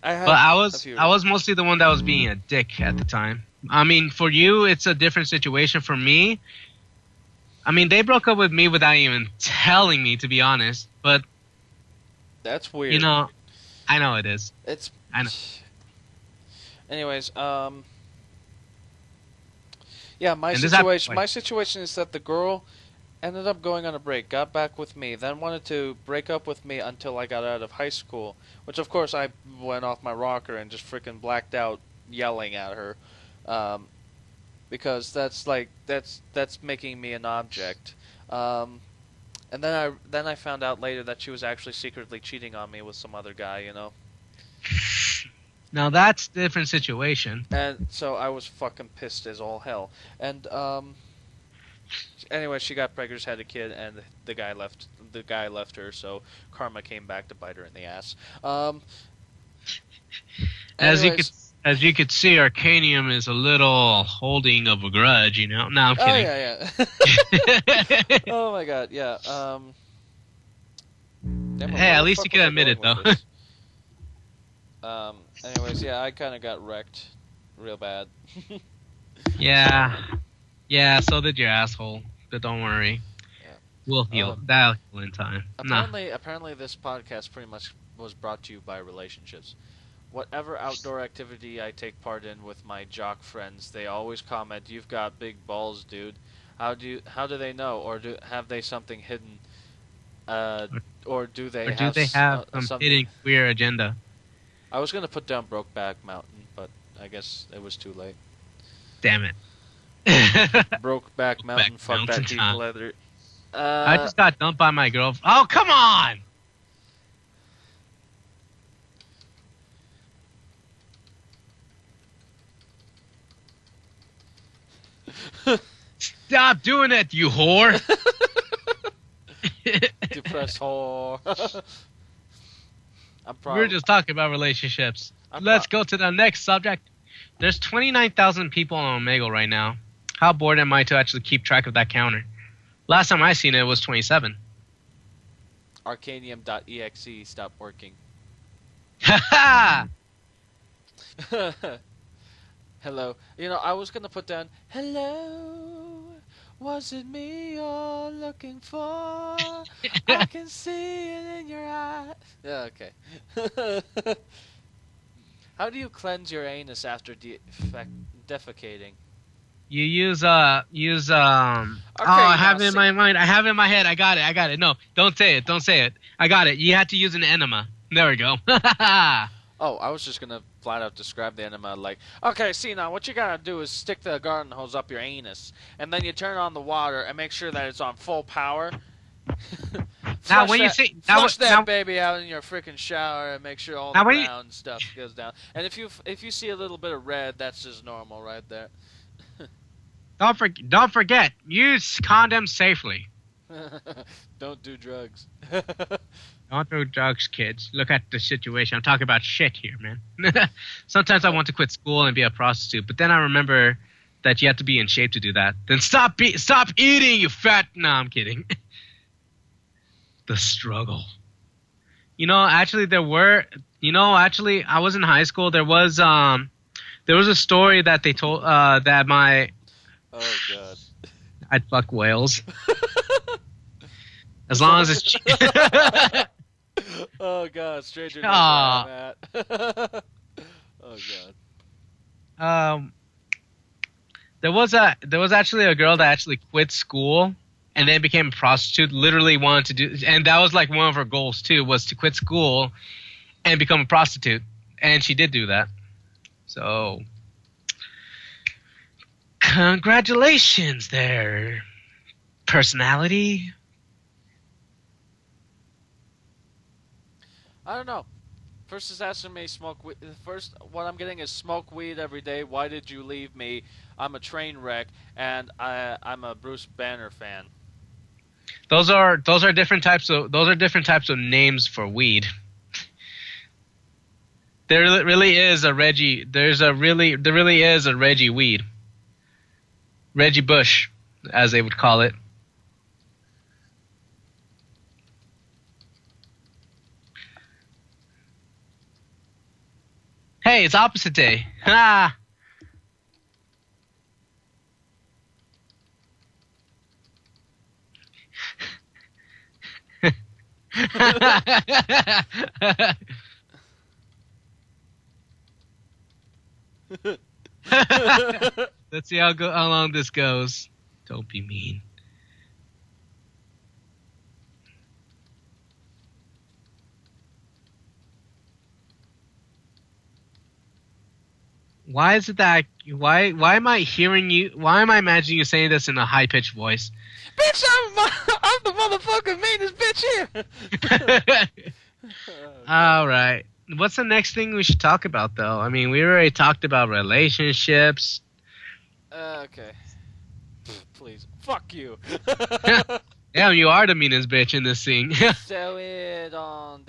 I was mostly the one that was being a dick at the time. I mean, for you, it's a different situation. For me, I mean, they broke up with me without even telling me, to be honest. But that's weird. I know it is. I know. Anyways, yeah, my situation is that the girl ended up going on a break, got back with me, then wanted to break up with me until I got out of high school, which of course I went off my rocker and just freaking blacked out yelling at her, because that's making me an object. And then I found out later that she was actually secretly cheating on me with some other guy, Now that's a different situation. And so I was fucking pissed as all hell. And anyway, she got pregnant, had a kid, and the guy left. The guy left her, so karma came back to bite her in the ass. As you could see, Arcanium is a little holding of a grudge. No, I'm kidding. Oh yeah. Oh my god, yeah. Hey, at least you can admit it though. Anyways, yeah, I kind of got wrecked real bad. Yeah, so did your asshole. But don't worry. Yeah. We'll heal. That'll heal in time. Apparently this podcast pretty much was brought to you by relationships. Whatever outdoor activity I take part in with my jock friends, they always comment, "You've got big balls, dude." How do they know? Or have they something hidden? Or do they have some hidden queer agenda? I was going to put down Brokeback Mountain, but I guess it was too late. Damn it. Brokeback Mountain, fuck that deep leather. I just got dumped by my girlfriend. Oh, come on! Stop doing it, you whore! Depressed whore. We were just talking about relationships. Let's go to the next subject. There's 29,000 people on Omegle right now. How bored am I to actually keep track of that counter? Last time I seen it was 27. Arcanium.exe stopped working. Ha Hello. I was going to put down, hello, was it me you're looking for? I can see it in your eyes. Yeah, okay. How do you cleanse your anus after defecating? You use I have it in my mind. I have it in my head. I got it. No, don't say it. I got it. You had to use an enema. There we go. Oh, I was just going to flat out describe the enema like, okay, see now, what you got to do is stick the garden hose up your anus, and then you turn on the water and make sure that it's on full power. Now, when you say flush that baby out in your freaking shower and make sure all the brown stuff goes down. And if you see a little bit of red, that's just normal right there. Don't forget, use condoms safely. Don't do drugs. Don't do drugs, kids. Look at the situation. I'm talking about shit here, man. Sometimes I want to quit school and be a prostitute, but then I remember that you have to be in shape to do that. Then stop eating, you fat. No, I'm kidding. The struggle. Actually, I was in high school. There was a story that they told that my. Oh God. I'd fuck whales. As long as it's cheap. Oh God, stranger knows where I'm at. Oh God. There was actually a girl that actually quit school and then became a prostitute. Literally wanted to do, and that was like one of her goals too, was to quit school and become a prostitute, and she did do that. So, congratulations, there, personality. I don't know. First is asking me smoke weed. First, what I'm getting is smoke weed every day. Why did you leave me? I'm a train wreck, and I'm a Bruce Banner fan. Those are different types of names for weed. There really is a Reggie. There really is a Reggie weed. Reggie Bush, as they would call it. Hey, it's opposite day. Ha! Let's see how long this goes. Don't be mean. Why is it that why am I hearing you? Why am I imagining you saying this in a high pitched voice? Bitch, I'm the motherfucking meanest bitch here. All right. What's the next thing we should talk about, though? I mean, we already talked about relationships. Okay. Please, fuck you. Yeah, you are the meanest bitch in this thing. So it on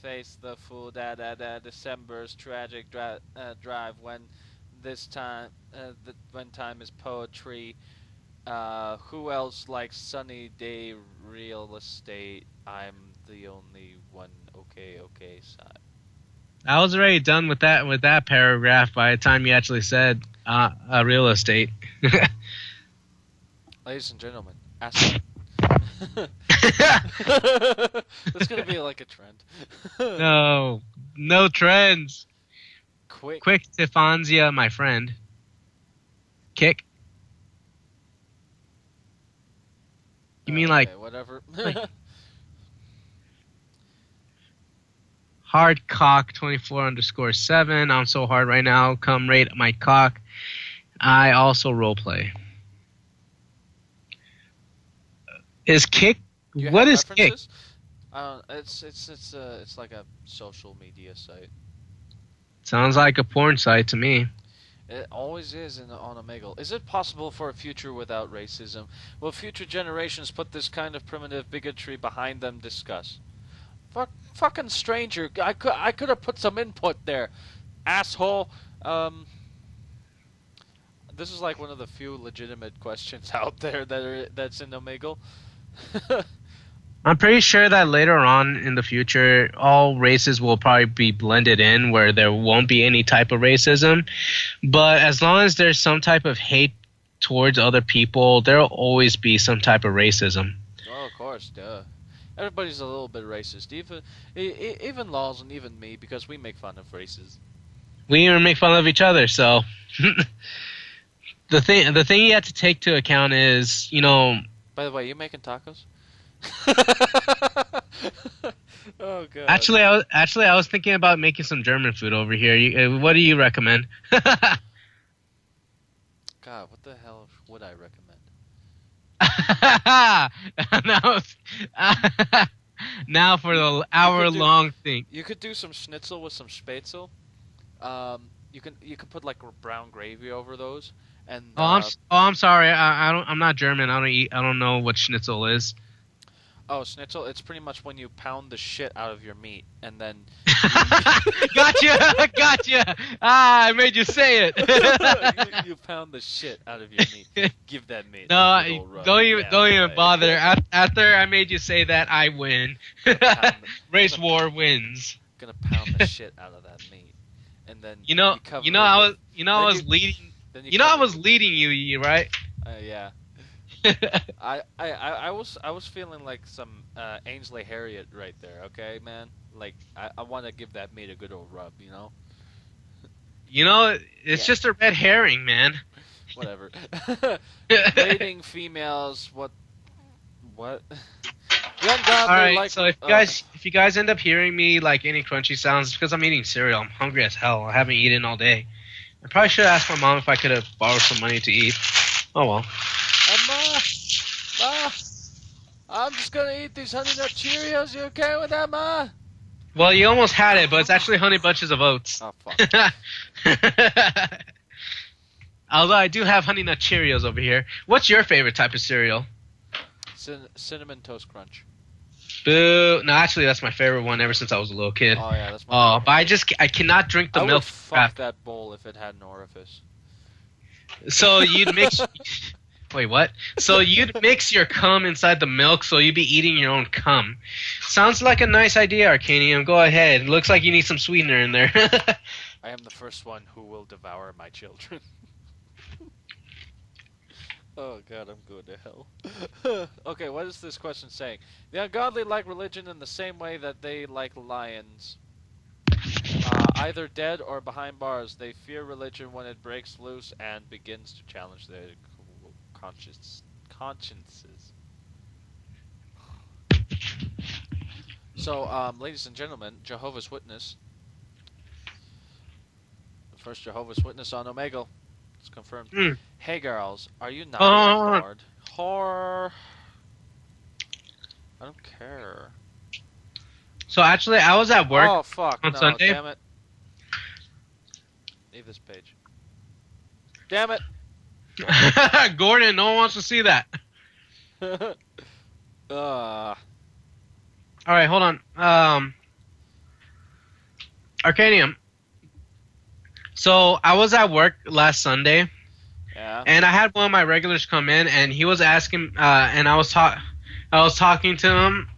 face the fool December's tragic drive when this time when time is poetry. Who else likes sunny day real estate? I'm the only one. Okay, side. I was already done with that paragraph by the time you actually said real estate. Ladies and gentlemen, ask. That's gonna be like a trend. No trends. Quick, Stefanzia, my friend. Kick. You mean like whatever? Hard cock 24_7. I'm so hard right now. Come rate my cock. I also roleplay. Is kick? What is kick? It's like a social media site. Sounds like a porn site to me. It always is on Omegle. Is it possible for a future without racism? Will future generations put this kind of primitive bigotry behind them? Discuss. Fucking stranger. I could have put some input there, asshole. This is like one of the few legitimate questions out there that's in Omegle. I'm pretty sure that later on in the future, all races will probably be blended in where there won't be any type of racism. But as long as there's some type of hate towards other people, there will always be some type of racism. Oh, of course, duh. Everybody's a little bit racist, even Laws and even me, because we make fun of races. We even make fun of each other, so the thing you have to take to account is, By the way, you making tacos? Oh god. Actually, I was thinking about making some German food over here. What do you recommend? God, what the hell would I recommend? Now for the hour-long thing. You could do some schnitzel with some spätzle. You can put like brown gravy over those, And I'm sorry. I'm not German. I don't eat. I don't know what schnitzel is. oh, schnitzel, it's pretty much when you pound the shit out of your meat and then Gotcha, gotcha. Ah, I made you say it. you pound the shit out of your meat. Give that meat No, a good old rub. don't even Yeah, don't even boy. bother. After I made you say that, I win. Race war wins. Gonna pound the shit out of that meat, and then cover it I with- was leading. then You know, I cover was it- leading you, right? Yeah. I was feeling like some Ainsley Harriet right there. Okay, man. Like I want to give that meat a good old rub. You know. You know, it's Yeah. just a red herring, man. Whatever. Dating females. What? The ungodly All right, like. so if you guys end up hearing me like any crunchy sounds, it's because I'm eating cereal. I'm hungry as hell. I haven't eaten all day. I probably should have asked my mom if I could have borrowed some money to eat. Oh well. Ma, I'm just gonna eat these Honey Nut Cheerios. You okay with that, Ma? Well, you almost had it, but it's actually Honey Bunches of Oats. Oh fuck. Although I do have Honey Nut Cheerios over here. What's your favorite type of cereal? Cinnamon Toast Crunch. Boo. No, actually, that's my favorite one ever since I was a little kid. Oh yeah, that's my. Oh, but I cannot drink the I milk. would fuck that bowl if it had an orifice. So you'd mix. Wait, what? So you'd mix your cum inside the milk, so you'd be eating your own cum. Sounds like a nice idea, Arcanium. Go ahead. Looks like you need some sweetener in there. I am the first one who will devour my children. Oh god, I'm going to hell. Okay, what is this question saying? The ungodly like religion in the same way that they like lions. Either dead or behind bars, they fear religion when it breaks loose and begins to challenge their consciences. So, ladies and gentlemen, Jehovah's Witness. The first Jehovah's Witness on Omegle. It's confirmed. Mm. Hey girls, are you not Oh. bored? Whore. I don't care. So actually, I was at work. Oh fuck! on No, Sunday? damn it. Leave this page. Damn it! Gordon, no one wants to see that. uh, All right, hold on. Arcanium. So I was at work last Sunday, yeah. and I had one of my regulars come in, and he was asking, and I was talking to him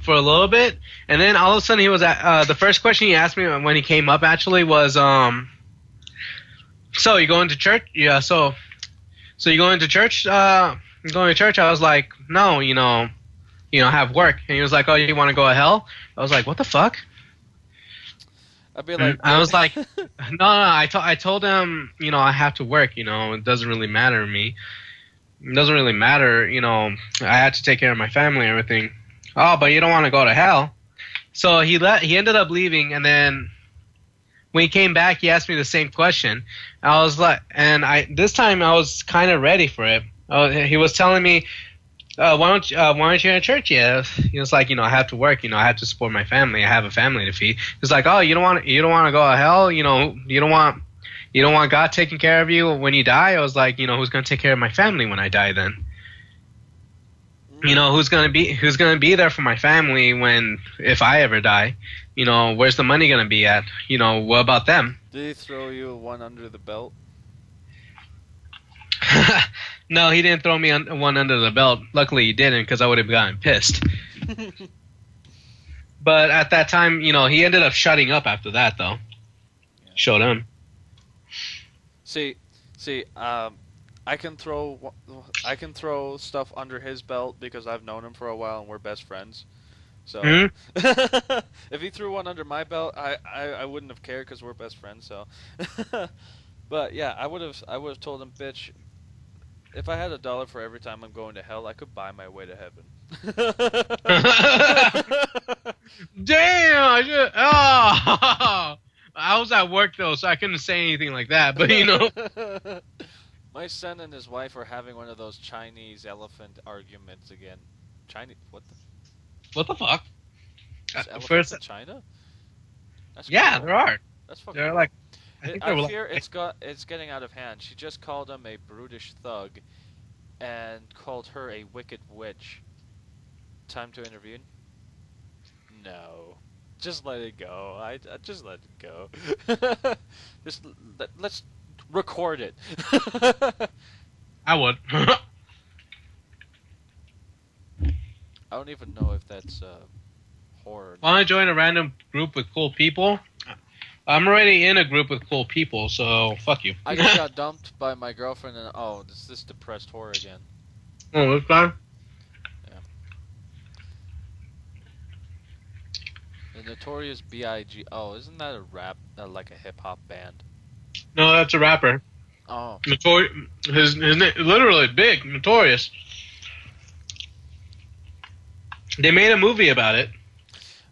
for a little bit, and then all of a sudden he was at, the first question he asked me when he came up actually was, so you going to church? Yeah, so you going to church? You going to church? I was like, no, I have work. And he was like, oh, you want to go to hell? I was like, what the fuck? I'd be like, I was like, no. I told him, I have to work. It doesn't really matter to me. It doesn't really matter. I had to take care of my family and everything. Oh, but you don't want to go to hell. So he ended up leaving, and then when he came back, he asked me the same question. I was like, this time I was kind of ready for it. He was telling me, why aren't you in church yet? He was like, I have to work. I have to support my family. I have a family to feed. He's like, oh, you don't want to go to hell? You don't want God taking care of you when you die? I was like, who's going to take care of my family when I die then? Who's gonna be there for my family if I ever die? Where's the money gonna be at? What about them? did he throw you one under the belt? No, he didn't throw me one under the belt. Luckily, he didn't, because I would have gotten pissed. But at that time, he ended up shutting up after that, though. Yeah. Showed him. See, I can throw stuff under his belt because I've known him for a while and we're best friends. So if he threw one under my belt, I wouldn't have cared because we're best friends. So, but yeah, I would have told him, bitch, if I had $1 for every time I'm going to hell, I could buy my way to heaven. Damn! I was at work though, so I couldn't say anything like that. But my son and his wife are having one of those Chinese elephant arguments again. Chinese? What the fuck? There's elephants in China? That's Yeah, cool. there are. That's fucking They're cool. like I think they I were fear like, it's getting out of hand. She just called him a brutish thug, and called her a wicked witch. Time to intervene? No. Just let it go. I just let it go. just let's record it. I would. I don't even know if that's horror. Want to join a random group with cool people? I'm already in a group with cool people, so fuck you. I just got dumped by my girlfriend, and oh, this depressed horror again. Oh, this guy? Yeah. The Notorious B.I.G. Oh, isn't that a rap, like a hip hop band? No, that's a rapper. Oh. His name, literally big, Notorious. They made a movie about it.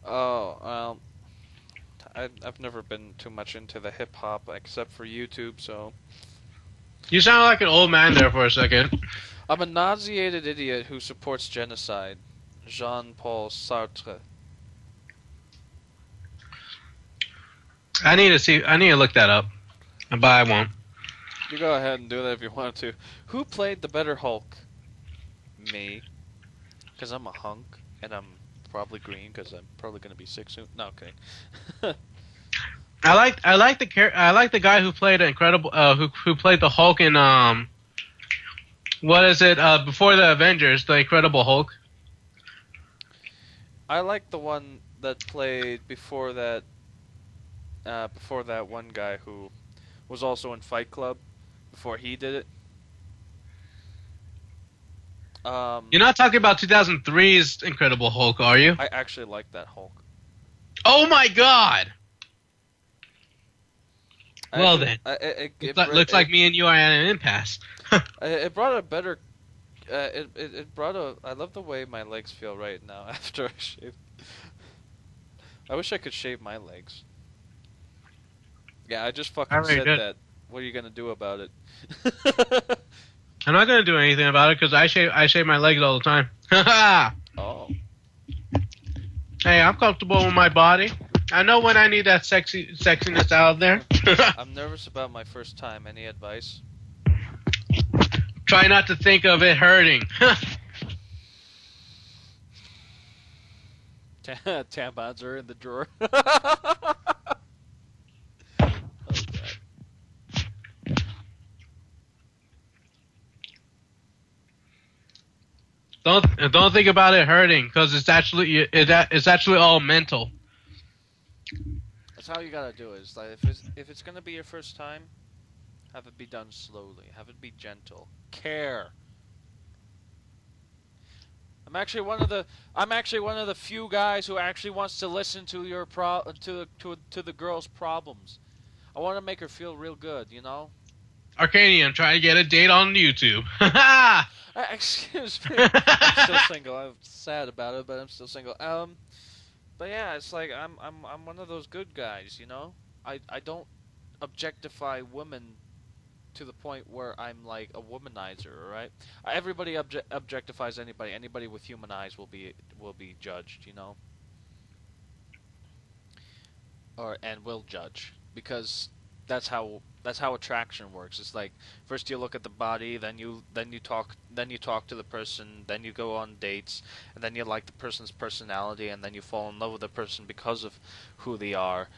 Oh, well, I've never been too much into the hip hop except for YouTube, so. You sound like an old man there for a second. I'm a nauseated idiot who supports genocide. Jean-Paul Sartre. I need to look that up, but I won't. You go ahead and do that if you want to. Who played the better Hulk? Me. Because I'm a hunk, and I'm probably green, because I'm probably going to be sick soon. No, okay. I like the guy who played who played the Hulk in what is it before the Avengers, the Incredible Hulk. I like the one that played before that one guy who was also in Fight Club before he did it. You're not talking about 2003's Incredible Hulk, are you? I actually like that Hulk. Oh my God! Well then, looks like me and you are at an impasse. It brought a better. It brought a. I love the way my legs feel right now after I shaved. I wish I could shave my legs. Yeah, I just fucking said that. What are you gonna do about it? I'm not gonna do anything about it because I shave my legs all the time. Oh. Hey, I'm comfortable with my body. I know when I need that sexiness out there. I'm nervous about my first time. Any advice? Try not to think of it hurting. Tampons are in the drawer. Oh, God. Don't think about it hurting because it's actually all mental. That's how you gotta do it. It's like if it's gonna be your first time, have it be done slowly. Have it be gentle. Care. I'm actually one of the few guys who actually wants to listen to your to the girl's problems. I want to make her feel real good, you know. Arcanium, trying to get a date on YouTube. Excuse me. I'm still single. I'm sad about it, but I'm still single. But yeah, it's like I'm one of those good guys, you know. I don't objectify women to the point where I'm like a womanizer, alright? Everybody objectifies anybody. Anybody with human eyes will be judged, you know. And will judge because that's how attraction works. It's like first you look at the body, then you talk to the person, then you go on dates, and then you like the person's personality, and then you fall in love with the person because of who they are.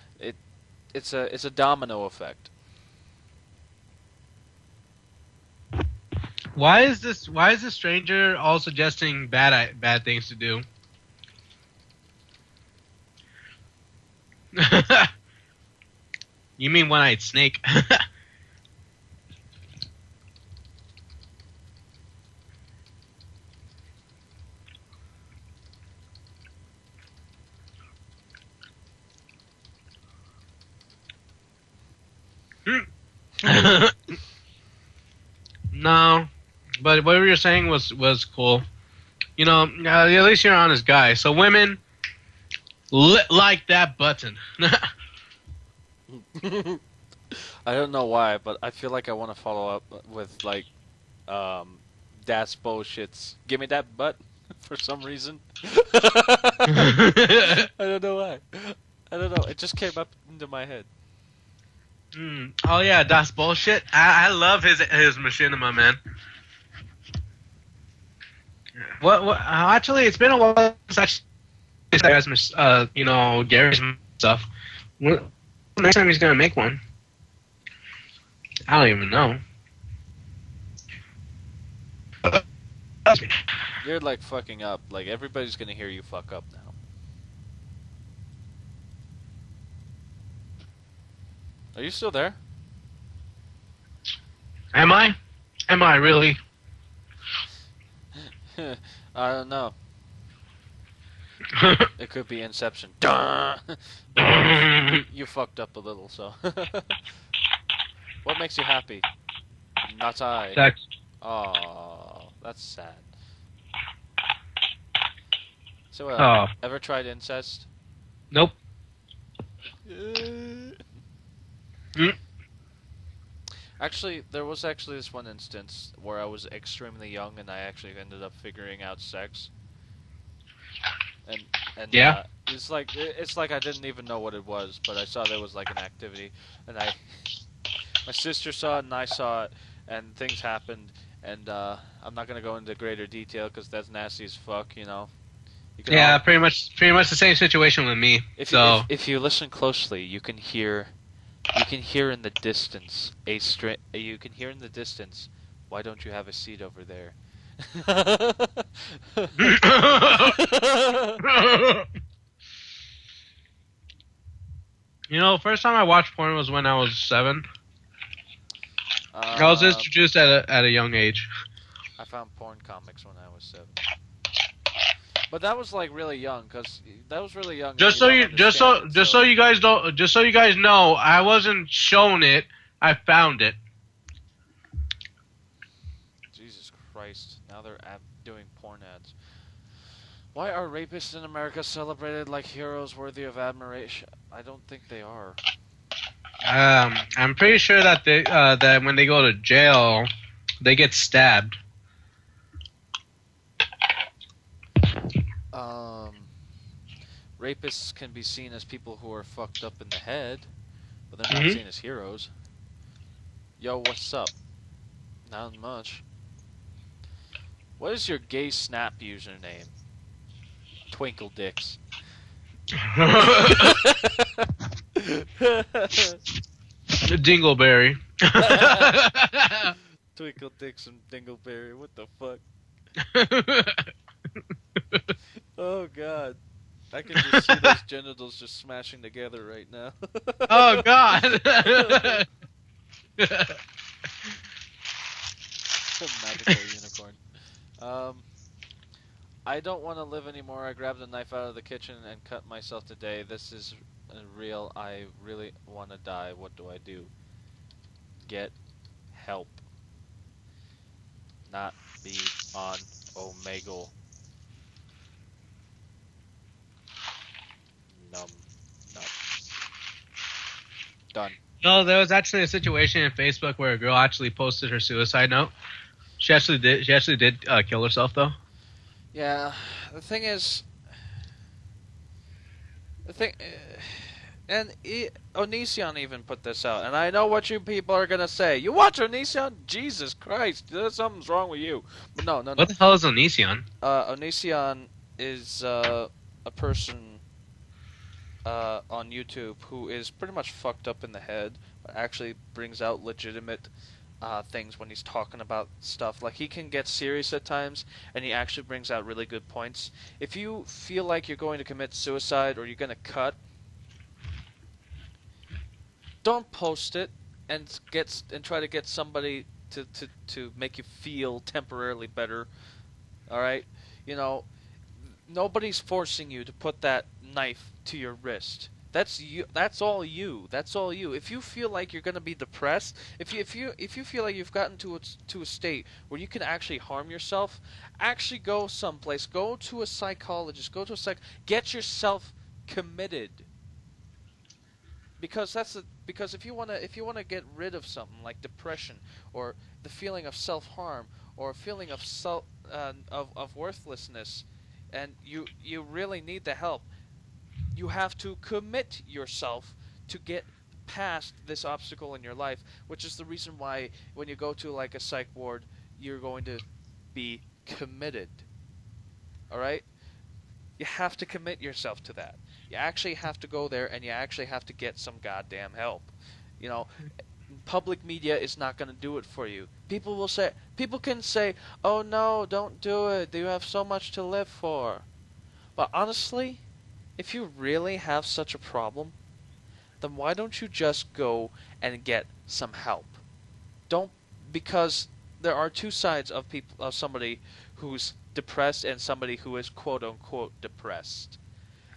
It's a domino effect. Why is this stranger all suggesting bad things to do? You mean one-eyed snake? No, but what you were saying was cool. You know, at least you're an honest guy. So women like that button. I don't know why, but I feel like I want to follow up with like, that's bullshits. Give me that butt for some reason. I don't know why. I don't know. It just came up into my head. Oh yeah, that's bullshit. I love his machinima, man. What? Actually, it's been a while since Gary's stuff. When, next time he's gonna make one? I don't even know. You're like fucking up. Like everybody's gonna hear you fuck up now. Are you still there? Am I? Am I really? I don't know. It could be Inception. You fucked up a little, so. What makes you happy? Not I. Sex. Oh, that's sad. So, ever tried incest? Nope. Actually, there was actually this one instance where I was extremely young and I actually ended up figuring out sex. And Yeah. it's like I didn't even know what it was, but I saw there was like an activity, and my sister saw it and I saw it, and things happened, and I'm not gonna go into greater detail because that's nasty as fuck, you know. Yeah, pretty much the same situation with me. If you listen closely, you can hear in the distance you can hear in the distance, why don't you have a seat over there? First time I watched porn was when I was 7. I was introduced at a young age. I found porn comics when I was 7. But that was like really young, Just so you guys know, I wasn't shown it. I found it. Jesus Christ! Now they're doing porn ads. Why are rapists in America celebrated like heroes worthy of admiration? I don't think they are. I'm pretty sure that that when they go to jail, they get stabbed. Rapists can be seen as people who are fucked up in the head, but they're not seen as heroes. Yo, what's up? Not much. What is your gay snap username? Twinkle Dicks. Dingleberry. Twinkle Dicks and Dingleberry, what the fuck? Oh god. I can just see those genitals just smashing together right now. Oh god! Magical unicorn. I don't want to live anymore. I grabbed a knife out of the kitchen and cut myself today. This is real. I really want to die. What do I do? Get help. Not be on Omegle. Num. Done. No, there was actually a situation in Facebook where a girl actually posted her suicide note. She actually did kill herself, though. Yeah, the thing is, Onision even put this out, and I know what you people are gonna say. You watch Onision? Jesus Christ, something's wrong with you. But no. What the hell is Onision? Onision is a person on YouTube who is pretty much fucked up in the head, but actually brings out legitimate things when he's talking about stuff. Like, he can get serious at times, and he actually brings out really good points. If you feel like you're going to commit suicide or you're going to cut, don't post it and try to get somebody to make you feel temporarily better. Alright? You know, nobody's forcing you to put that knife to your wrist. That's you. That's all you. That's all you. If you feel like you're gonna be depressed, if you feel like you've gotten to a state where you can actually harm yourself, actually go someplace. Go to a psychologist. Get yourself committed. Because if you wanna get rid of something like depression or the feeling of self-harm or a feeling of of worthlessness, and you really need the help, you have to commit yourself to get past this obstacle in your life, which is the reason why when you go to like a psych ward, you're going to be committed. All right? You have to commit yourself to that. You actually have to go there and you actually have to get some goddamn help. You know, public media is not going to do it for you. People can say, "Oh no, don't do it. You have so much to live for." But honestly, if you really have such a problem, then why don't you just go and get some help? Don't Because there are two sides of people of somebody who's depressed and somebody who is quote unquote depressed.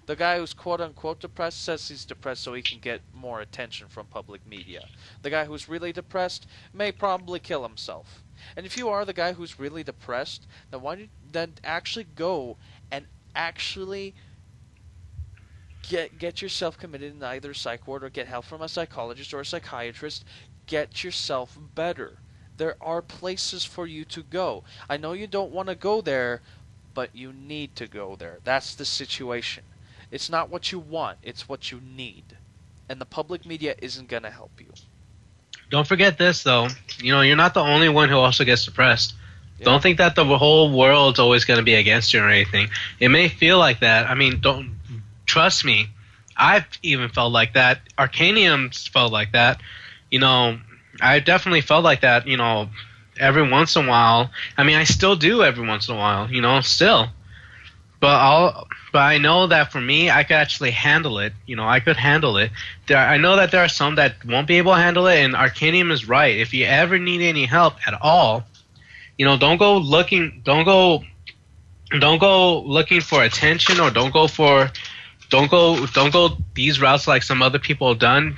The guy who's quote unquote depressed says he's depressed so he can get more attention from public media. The guy who's really depressed may probably kill himself. And if you are the guy who's really depressed, then why don't you then actually go and actually get yourself committed in either a psych ward or get help from a psychologist or a psychiatrist. Get yourself better. There are places for you to go. I know you don't want to go there, but you need to go there. That's the situation. It's not what you want, it's what you need. And the public media isn't going to help you. Don't forget this, though. You know, you're not the only one who also gets depressed. Yeah. Don't think that the whole world's always going to be against you or anything. It may feel like that. I mean, don't trust me. I've even felt like that. Arcanium's felt like that. You know, I definitely felt like that, you know, every once in a while. I mean, I still do every once in a while, you know, still. But I know that for me, I could actually handle it. You know, I could handle it. I know that there are some that won't be able to handle it, and Arcanium is right. If you ever need any help at all, you know, don't go looking for attention, or don't go these routes like some other people have done.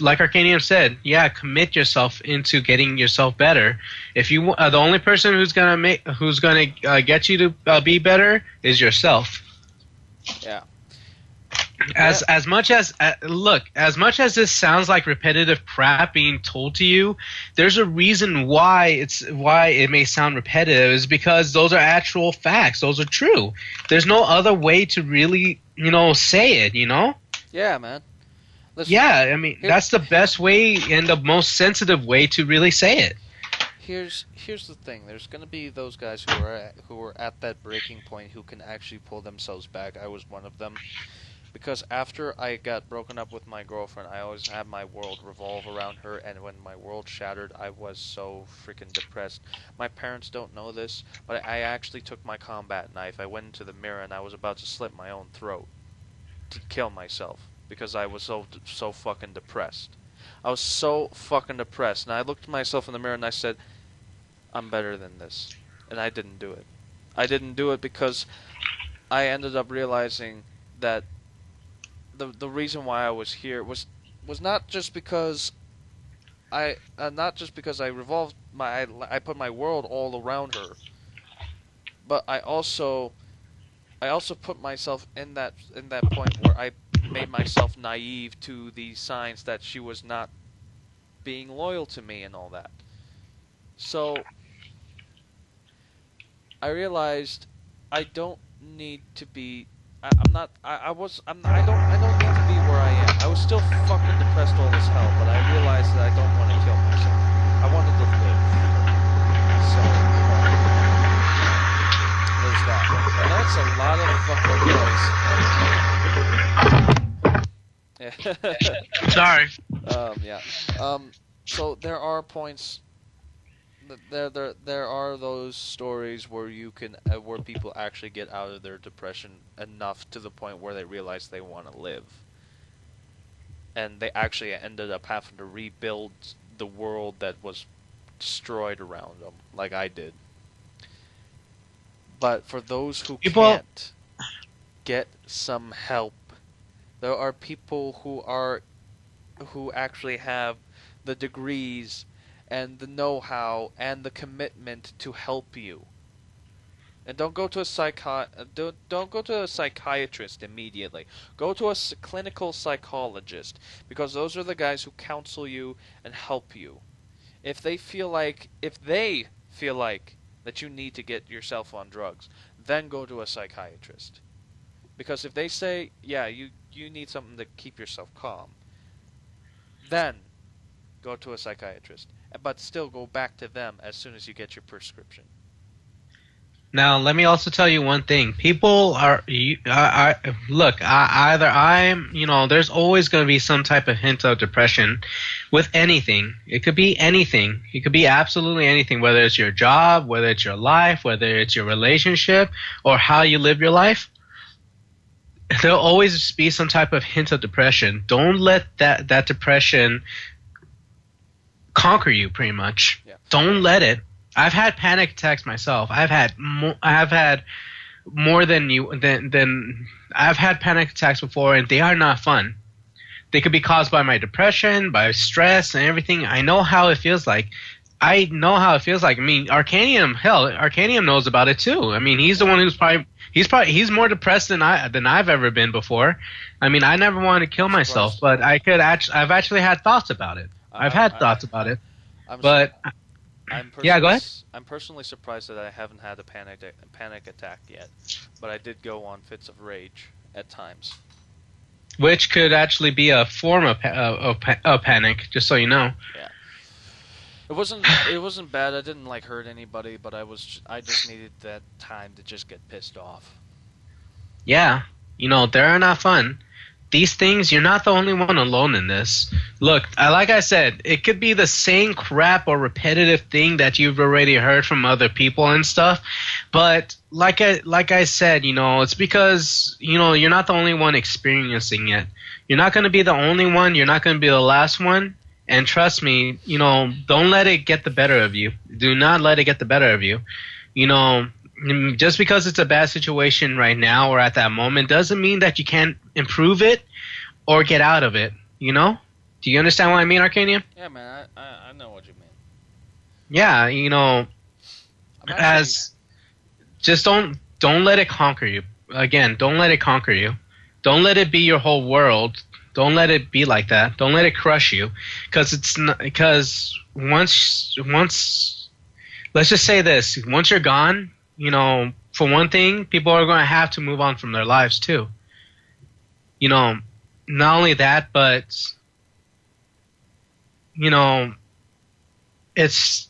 Like Arcanium said, yeah, commit yourself into getting yourself better. If you the only person who's gonna get you to be better is yourself. Yeah. As much as this sounds like repetitive crap being told to you, there's a reason why it may sound repetitive. Is because those are actual facts. Those are true. There's no other way to really, you know, say it. You know. Yeah, man. Listen, yeah, I mean, that's the best way and the most sensitive way to really say it. Here's the thing. There's gonna be those guys who are at that breaking point who can actually pull themselves back. I was one of them. Because after I got broken up with my girlfriend, I always had my world revolve around her, and when my world shattered, I was so freaking depressed. My parents don't know this, but I actually took my combat knife. I went into the mirror and I was about to slit my own throat to kill myself because I was so fucking depressed. I was so fucking depressed, and I looked at myself in the mirror and I said, I'm better than this. And I didn't do it. I didn't do it because I ended up realizing that the reason why I was here was not just because I revolved I put my world all around her, but I also put myself in that point where I made myself naive to the signs that she was not being loyal to me and all that. So I realized I don't need to be. I don't need to be where I am. I was still fucking depressed all as hell, but I realized that I don't want to kill myself. I wanted to live. So there's that. And that's a lot of fucking noise. Sorry. Yeah. So there are points. There are those stories where you can where people actually get out of their depression enough to the point where they realize they want to live, and they actually ended up having to rebuild the world that was destroyed around them, like I did. But for those who can't, get some help. There are people who actually have the degrees and the know-how and the commitment to help you. And don't go to a don't go to a psychiatrist immediately. Go to a clinical psychologist, because those are the guys who counsel you and help you. If they feel like that you need to get yourself on drugs, then go to a psychiatrist. Because if they say, yeah, you need something to keep yourself calm, then go to a psychiatrist. But still go back to them as soon as you get your prescription. Now, let me also tell you one thing. People are, look, either I'm, there's always going to be some type of hint of depression with anything. It could be anything. It could be absolutely anything, whether it's your job, whether it's your life, whether it's your relationship, or how you live your life. There'll always be some type of hint of depression. Don't let that depression conquer you, pretty much. Yeah. Don't let it. I've had panic attacks myself. I've had more than I've had panic attacks before, and they are not fun. They could be caused by my depression, by stress, and everything. I know how it feels like. I mean, Arcanium knows about it too. I mean, he's the one who's he's more depressed than I've ever been before. I mean, I never wanted to kill myself, but I've actually had thoughts about it. I've had thoughts about it, but. Yeah, go ahead. I'm personally surprised that I haven't had a panic attack yet, but I did go on fits of rage at times. Which could actually be a form of panic, just so you know. Yeah. It wasn't bad. I didn't hurt anybody, but I just needed that time to just get pissed off. Yeah, they're not fun. These things, you're not the only one alone in this. Look, like I said, it could be the same crap or repetitive thing that you've already heard from other people and stuff. But like I said, it's because, you're not the only one experiencing it. You're not going to be the only one. You're not going to be the last one. And trust me, don't let it get the better of you. Do not let it get the better of you. Just because it's a bad situation right now or at that moment doesn't mean that you can't improve it or get out of it, Do you understand what I mean, Arcanium? Yeah, man, I know what you mean. Yeah, just don't let it conquer you. Again, don't let it conquer you. Don't let it be your whole world. Don't let it be like that. Don't let it crush you, because once let's just say this, once you're gone, for one thing, people are going to have to move on from their lives too. Not only that, but it's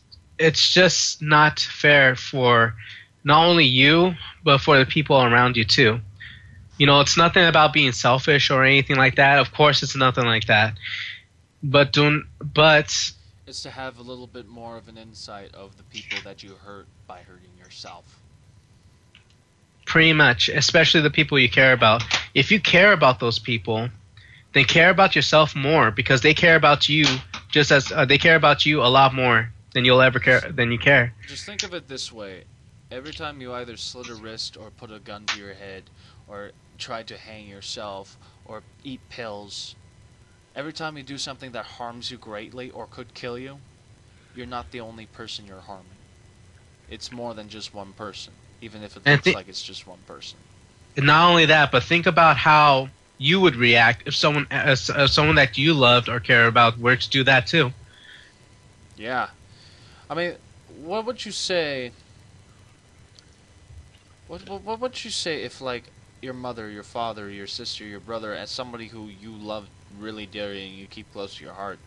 just not fair for not only you, but for the people around you too. It's nothing about being selfish or anything like that. Of course, it's nothing like that. But it's to have a little bit more of an insight of the people that you hurt by hurting yourself. Pretty much, especially the people you care about. If you care about those people, then care about yourself more, because they care about you just as they care about you a lot more than you'll ever care than you care. Just think of it this way: every time you either slit a wrist or put a gun to your head or try to hang yourself or eat pills, every time you do something that harms you greatly or could kill you, you're not the only person you're harming. It's more than just one person, even if it looks like it's just one person. Not only that, but think about how you would react if someone that you loved or care about were to do that too. Yeah. I mean, what would you say... What would you say if, your mother, your father, your sister, your brother, as somebody who you love really dearly and you keep close to your heart,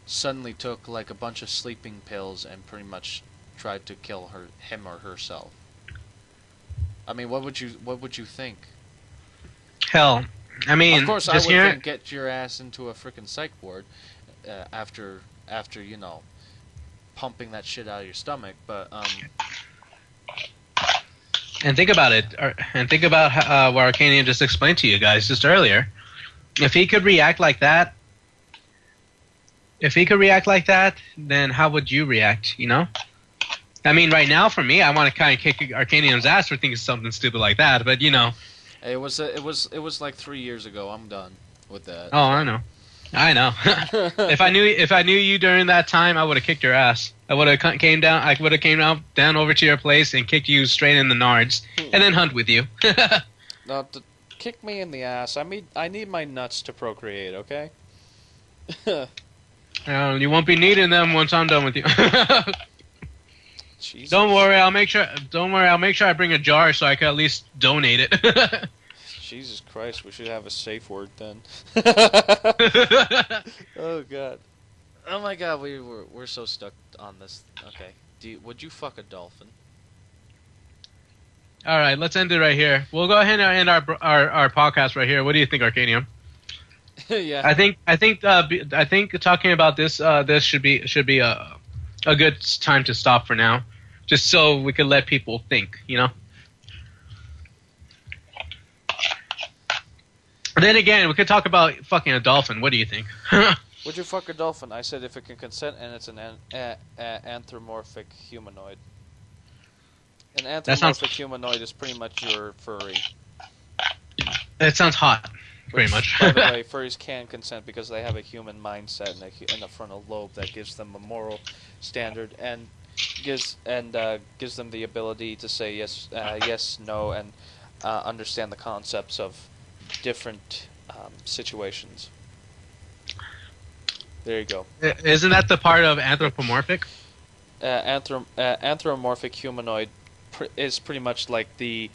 suddenly took, a bunch of sleeping pills and pretty much tried to kill him or herself? I mean, what would you think? Hell, I mean, of course, I would think get your ass into a freaking psych ward after pumping that shit out of your stomach. But and think about it, and think about what Arcanian just explained to you guys just earlier. If he could react like that, then how would you react? I mean, right now for me, I want to kind of kick Arcanium's ass for thinking something stupid like that. But it was like 3 years ago. I'm done with that. Oh, I know. If I knew you during that time, I would have kicked your ass. I would have came down over to your place and kicked you straight in the nards, and then hunt with you. No, to kick me in the ass. I need my nuts to procreate. Okay. You won't be needing them once I'm done with you. Jesus. Don't worry, I'll make sure I bring a jar so I can at least donate it. Jesus Christ, we should have a safe word then. Oh God. Oh my God, we're so stuck on this. Okay. Would you fuck a dolphin? All right, let's end it right here. We'll go ahead and end our podcast right here. What do you think, Arcanium? Yeah. I think talking about this should be a good time to stop for now, just so we could let people think, you know. Then again, we could talk about fucking a dolphin. What do you think? Would you fuck a dolphin? I said if it can consent and it's an anthropomorphic humanoid. An anthropomorphic humanoid is pretty much your furry. That sounds hot, pretty much. By the way, furries can consent because they have a human mindset and a frontal lobe that gives them a moral standard and gives them the ability to say yes, yes, no, and understand the concepts of different situations. There you go. Isn't that the part of anthropomorphic? Anthropomorphic humanoid is pretty much like the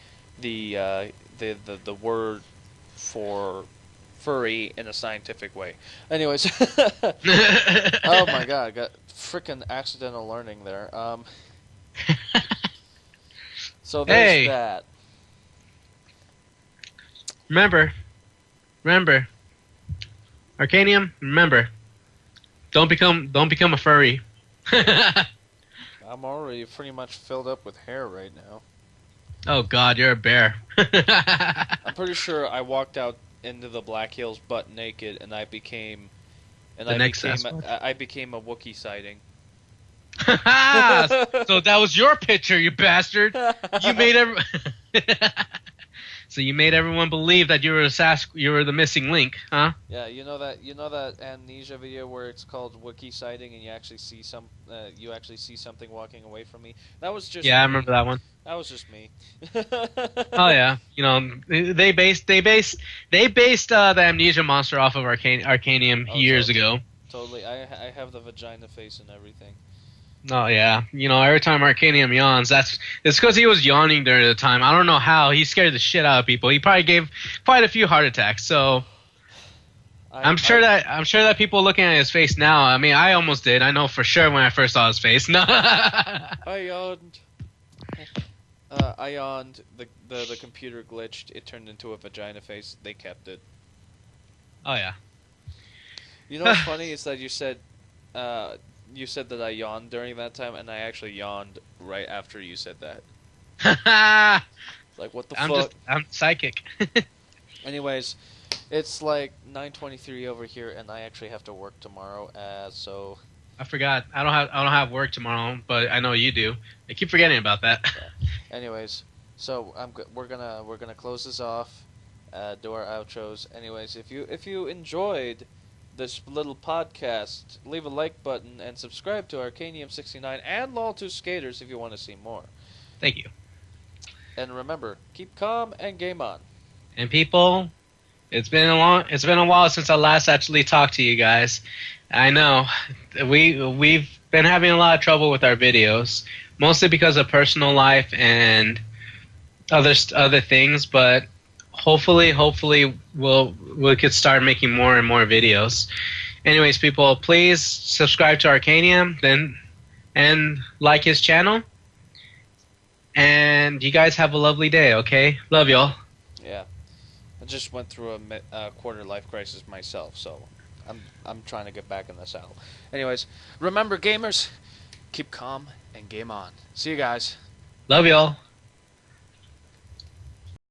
word for furry in a scientific way. Anyways, oh my God, I got frickin' accidental learning there. So there's that. Remember, Arcanium. Remember, don't become a furry. I'm already pretty much filled up with hair right now. Oh God, you're a bear. I'm pretty sure I walked out into the Black Hills butt naked, and I became a Wookiee sighting. So that was your picture, you bastard. You made So you made everyone believe that you were you were the missing link, huh? Yeah, you know that Amnesia video where it's called Wookiee sighting, and you actually see something walking away from me. That was just I remember that one. That was just me. Oh yeah, you know they based the Amnesia monster off of Arcanium years ago. Totally, I have the vagina face and everything. Oh yeah, you know every time Arcanium yawns, it's because he was yawning during the time. I don't know how. He scared the shit out of people. He probably gave quite a few heart attacks. So I'm sure that people looking at his face now. I mean, I almost did. I know for sure when I first saw his face. No. I yawned. I yawned. The computer glitched. It turned into a vagina face. They kept it. Oh yeah. You know what's funny is that you said that I yawned during that time, and I actually yawned right after you said that. Like, what the fuck? I'm psychic. Anyways, it's like 9:23 over here, and I actually have to work tomorrow. So I forgot. I don't have work tomorrow, but I know you do. I keep forgetting about that. Yeah. Anyways, so we're gonna close this off. Do our outros. Anyways, if you enjoyed this little podcast, leave a like button and subscribe to Arcanium69 and LOL2Skaters if you want to see more. Thank you. And remember, keep calm and game on. And people, it's been a while since I last actually talked to you guys. I know we've been having a lot of trouble with our videos, mostly because of personal life and other things, but hopefully we could start making more and more videos. Anyways, people, please subscribe to Arcanium and like his channel. And you guys have a lovely day, okay? Love y'all. Yeah. I just went through a quarter life crisis myself, so I'm trying to get back in the saddle. Anyways, remember gamers, keep calm and game on. See you guys. Love y'all.